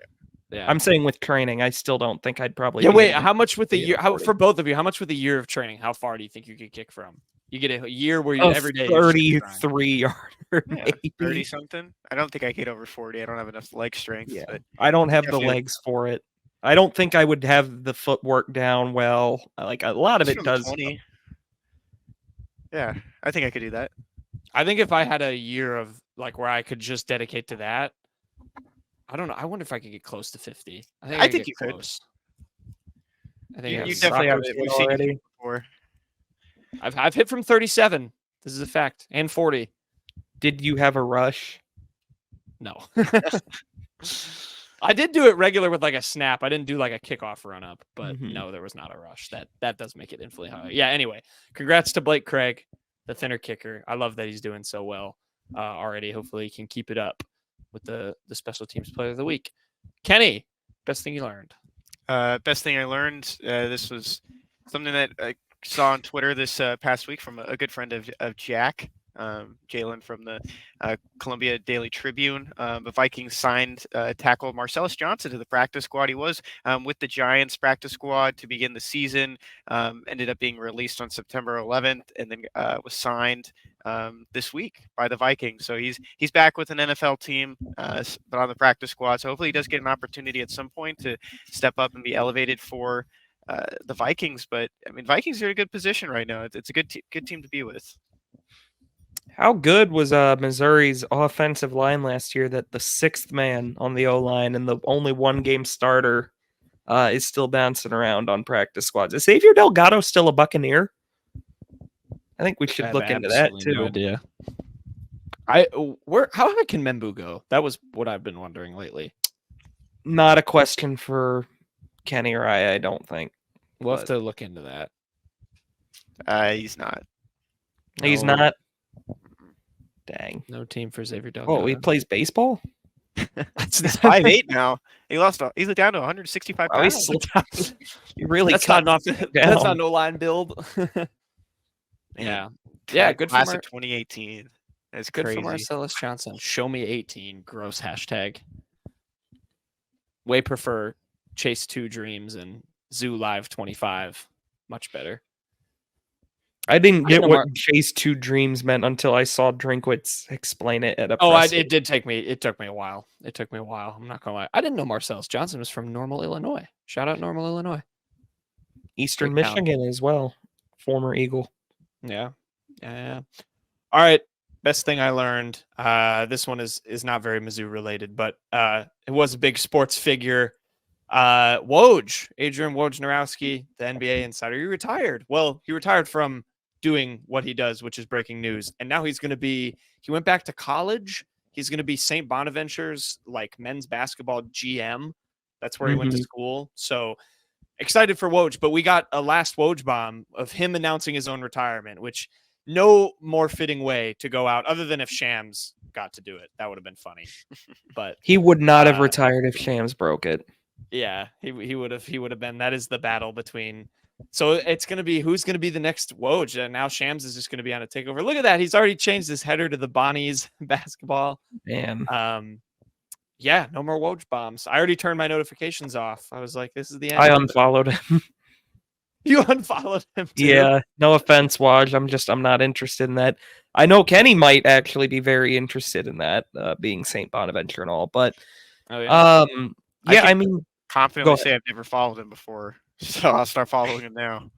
Speaker 1: Yeah.
Speaker 4: I'm saying with training, I still don't think I'd probably.
Speaker 1: Yeah, wait. How much with the year? For both of you, how much with a year of training? How far do you think you could kick from? You get a year where you every day
Speaker 4: 33-yarder, maybe
Speaker 5: 30 something. I don't think I get over 40. I don't have enough leg strength.
Speaker 4: Yeah,
Speaker 5: but
Speaker 4: I don't have the legs for it. I don't think I would have the footwork down well. Like a lot of it does.
Speaker 5: 20. Yeah, I think I could do that.
Speaker 1: I think if I had a year of like where I could just dedicate to that, I don't know. I wonder if I could get close to 50.
Speaker 5: I think you
Speaker 1: close.
Speaker 5: I think you definitely have it. We've seen it before.
Speaker 1: I've hit from 37. This is a fact, and 40.
Speaker 4: Did you have a rush?
Speaker 1: No. I did do it regular with like a snap. I didn't do like a kickoff run up, but no, there was not a rush. That does make it infinitely higher. Yeah, anyway, congrats to Blake Craig, the thinner kicker. I love that he's doing so well already. Hopefully he can keep it up with the special teams player of the week. Kenny, best thing you learned?
Speaker 5: Best thing I learned, this was something that I saw on Twitter this past week from a good friend of Jack. Jalen from the Columbia Daily Tribune. The Vikings signed tackle Marcellus Johnson to the practice squad. He was with the Giants practice squad to begin the season, ended up being released on September 11th, and then was signed this week by the Vikings. So he's back with an NFL team, but on the practice squad. So hopefully he does get an opportunity at some point to step up and be elevated for the Vikings. But I mean, Vikings are in a good position right now. It's a good team to be with.
Speaker 4: How good was Missouri's offensive line last year that the sixth man on the O-line and the only one-game starter is still bouncing around on practice squads? Is Xavier Delgado still a Buccaneer? I think we should look into that too.
Speaker 1: No idea. How high can Membu go? That was what I've been wondering lately.
Speaker 4: Not a question for Kenny or I don't think.
Speaker 1: We'll have to look into that.
Speaker 5: He's not.
Speaker 4: He's not. Dang.
Speaker 1: No team for Xavier Delgado.
Speaker 4: Oh, he plays baseball?
Speaker 5: He's 5'8" now. He's down to 165 pounds.
Speaker 4: He really
Speaker 1: that's
Speaker 4: cut
Speaker 1: not
Speaker 4: down.
Speaker 1: That's not no line build. Yeah. Yeah, good
Speaker 5: class
Speaker 1: for
Speaker 5: of 2018. That's
Speaker 1: good
Speaker 5: crazy.
Speaker 1: for Marcellus Johnson. Show me 18. Gross hashtag. Way prefer Chase 2 Dreams and Zoo Live 25. Much better.
Speaker 4: I didn't get what Chase 2 Dreams meant until I saw Drinkwitz explain it at a
Speaker 1: it did take me. It took me a while. I'm not gonna lie. I didn't know Marcellus Johnson was from Normal, Illinois. Shout out Normal, Illinois.
Speaker 4: Eastern Michigan as well. Former Eagle.
Speaker 1: Yeah. All right. Best thing I learned. This one is not very Mizzou related, but it was a big sports figure. Adrian Wojnarowski, the NBA insider, he retired. Well, he retired from doing what he does, which is breaking news. And now he went back to college. He's going to be St. Bonaventure's like men's basketball GM. That's where he went to school. So excited for Woj, but we got a last Woj bomb of him announcing his own retirement, which no more fitting way to go out other than if Shams got to do it. That would have been funny. But
Speaker 4: he would not have retired if Shams broke it.
Speaker 1: Yeah, he would have been. That is the battle between. So it's going to be who's going to be the next Woj, and now Shams is just going to be on a takeover. Look at that. He's already changed his header to the Bonnies basketball.
Speaker 4: Man.
Speaker 1: Yeah, no more Woj bombs. I already turned my notifications off. I was like, this is the end.
Speaker 4: I unfollowed him.
Speaker 1: You unfollowed him too?
Speaker 4: Yeah, no offense, Woj. I'm not interested in that. I know Kenny might actually be very interested in that, being St. Bonaventure and all, but I mean,
Speaker 5: confidently say I've never followed him before, so I'll start following him now.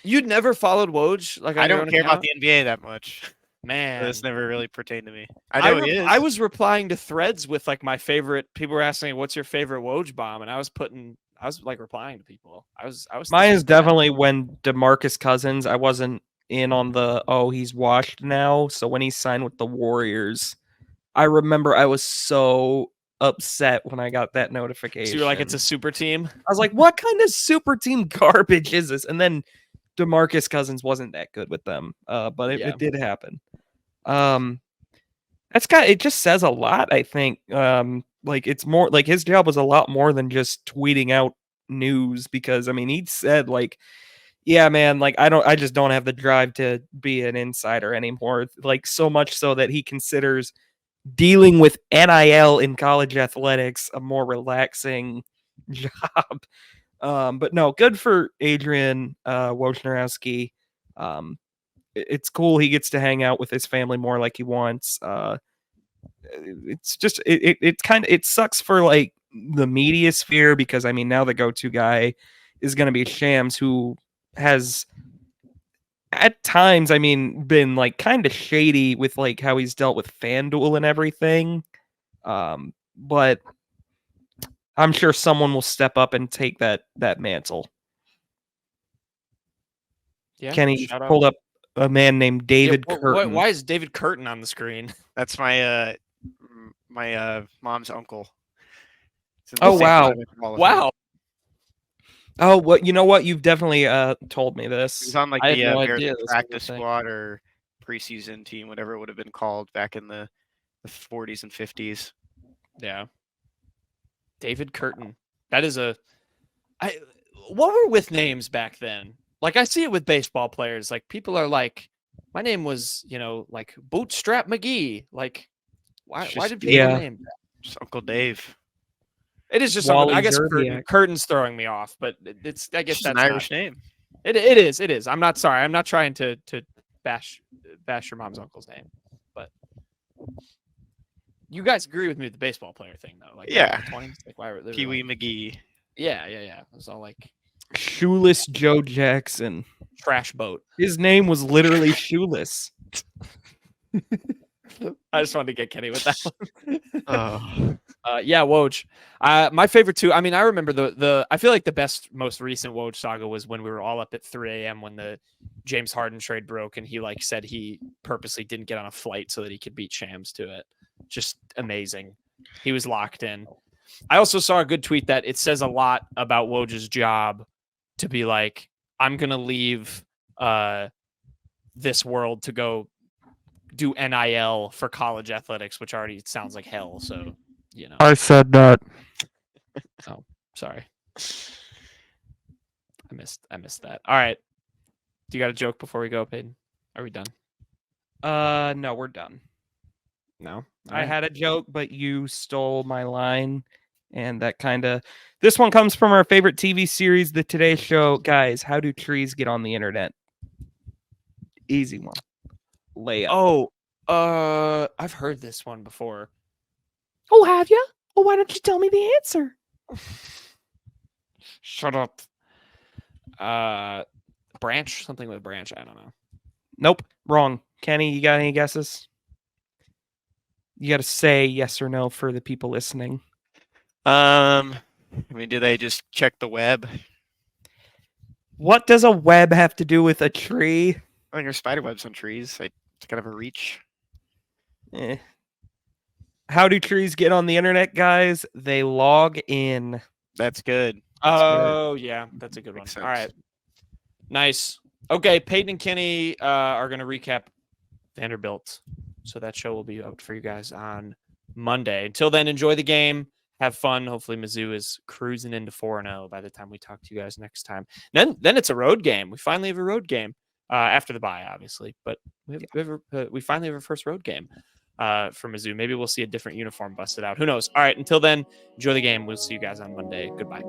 Speaker 1: You'd never followed Woj? Like
Speaker 5: I don't care about the NBA that much.
Speaker 1: Man,
Speaker 5: this never really pertained to me. I know he is.
Speaker 1: I was replying to threads with like my favorite. People were asking, "What's your favorite Woj bomb?" And I was like replying to people. I was.
Speaker 4: Mine is definitely when DeMarcus Cousins. I wasn't in on the he's washed now. So when he signed with the Warriors, I remember I was so upset when I got that notification.
Speaker 1: So you're like, it's a super team? I
Speaker 4: was like, what kind of super team garbage is this? And then DeMarcus Cousins wasn't that good with them. But it did happen. It just says a lot, I think. Like it's more like his job was a lot more than just tweeting out news, because I mean he said like, yeah, man, like I just don't have the drive to be an insider anymore. Like so much so that he considers dealing with NIL in college athletics a more relaxing job. But no, good for Adrian Wojnarowski. It's cool he gets to hang out with his family more like he wants. It's just it sucks for like the media sphere, because I mean now the go-to guy is going to be Shams, who has at times, I mean, been like kind of shady with like how he's dealt with FanDuel and everything. But I'm sure someone will step up and take that mantle.
Speaker 1: Yeah,
Speaker 4: Kenny pulled up a man named David
Speaker 1: Yeah,
Speaker 4: Curtin.
Speaker 1: why is David Curtin on the screen?
Speaker 5: That's my my mom's uncle.
Speaker 4: Oh, wow.
Speaker 1: Wow.
Speaker 4: Oh, what? You know what? You've definitely told me
Speaker 5: He
Speaker 4: this.
Speaker 5: was on like
Speaker 1: I had
Speaker 5: the
Speaker 1: no
Speaker 5: Bears
Speaker 1: idea this was a
Speaker 5: practice
Speaker 1: thing.
Speaker 5: squad or preseason team, whatever it would have been called back in the 40s and 50s.
Speaker 1: Yeah. David Curtin. That is what were with names back then? Like I see it with baseball players. Like people are like, my name was, like Bootstrap McGee. Like why did people name that?
Speaker 5: Just Uncle Dave.
Speaker 1: It is just
Speaker 4: Wally
Speaker 1: something. I guess
Speaker 4: Zerbiak.
Speaker 1: Curtin's throwing me off, but it's I guess
Speaker 5: It's
Speaker 1: that's
Speaker 5: an Irish name.
Speaker 1: It is. I'm not sorry. I'm not trying to bash your mom's uncle's name, but you guys agree with me with the baseball player thing though. Like
Speaker 5: Yeah.
Speaker 1: the 20s, like why were they
Speaker 5: Pee Wee McGee.
Speaker 1: Yeah. It was all like
Speaker 4: Shoeless Joe Jackson.
Speaker 1: trash boat.
Speaker 4: His name was literally Shoeless.
Speaker 1: I just wanted to get Kenny with that one.
Speaker 5: Oh.
Speaker 1: Yeah, Woj. My favorite too. I mean, I remember the. I feel like the most recent Woj saga was when we were all up at 3 a.m. when the James Harden trade broke, and he said he purposely didn't get on a flight so that he could beat Shams to it. Just amazing. He was locked in. I also saw a good tweet that it says a lot about Woj's job to be like, I'm gonna leave this world to go do NIL for college athletics, which already sounds like hell. So.
Speaker 4: I said that.
Speaker 1: Oh, sorry. I missed that. All right. Do you got a joke before we go, Payton? Are we done?
Speaker 4: No, we're done.
Speaker 1: No. All
Speaker 4: I
Speaker 1: right.
Speaker 4: had a joke, but you stole my line, and that this one comes from our favorite TV series, The Today Show. Guys, how do trees get on the internet? Easy one. Layup.
Speaker 1: Oh, I've heard this one before.
Speaker 4: Oh, have you? Well, why don't you tell me the answer?
Speaker 1: Shut up. Branch, something with branch. I don't know.
Speaker 4: Nope, wrong. Kenny, you got any guesses? You got to say yes or no for the people listening.
Speaker 5: I mean, do they just check the web?
Speaker 4: What does a web have to do with a tree?
Speaker 5: I think there's spider webs on trees. It's kind of a reach.
Speaker 4: How do trees get on the internet, guys? They log in.
Speaker 5: That's good.
Speaker 1: Oh, yeah. That's a good one.
Speaker 5: Makes
Speaker 1: All
Speaker 5: sense.
Speaker 1: right. Nice. Okay. Peyton and Kenny are going to recap Vanderbilt. So that show will be out for you guys on Monday. Until then, enjoy the game. Have fun. Hopefully, Mizzou is cruising into 4-0 by the time we talk to you guys next time. Then it's a road game. We finally have a road game after the bye, obviously. But we finally have our first road game. For Mizzou. Maybe we'll see a different uniform busted out. Who knows? All right. Until then, enjoy the game. We'll see you guys on Monday. Goodbye.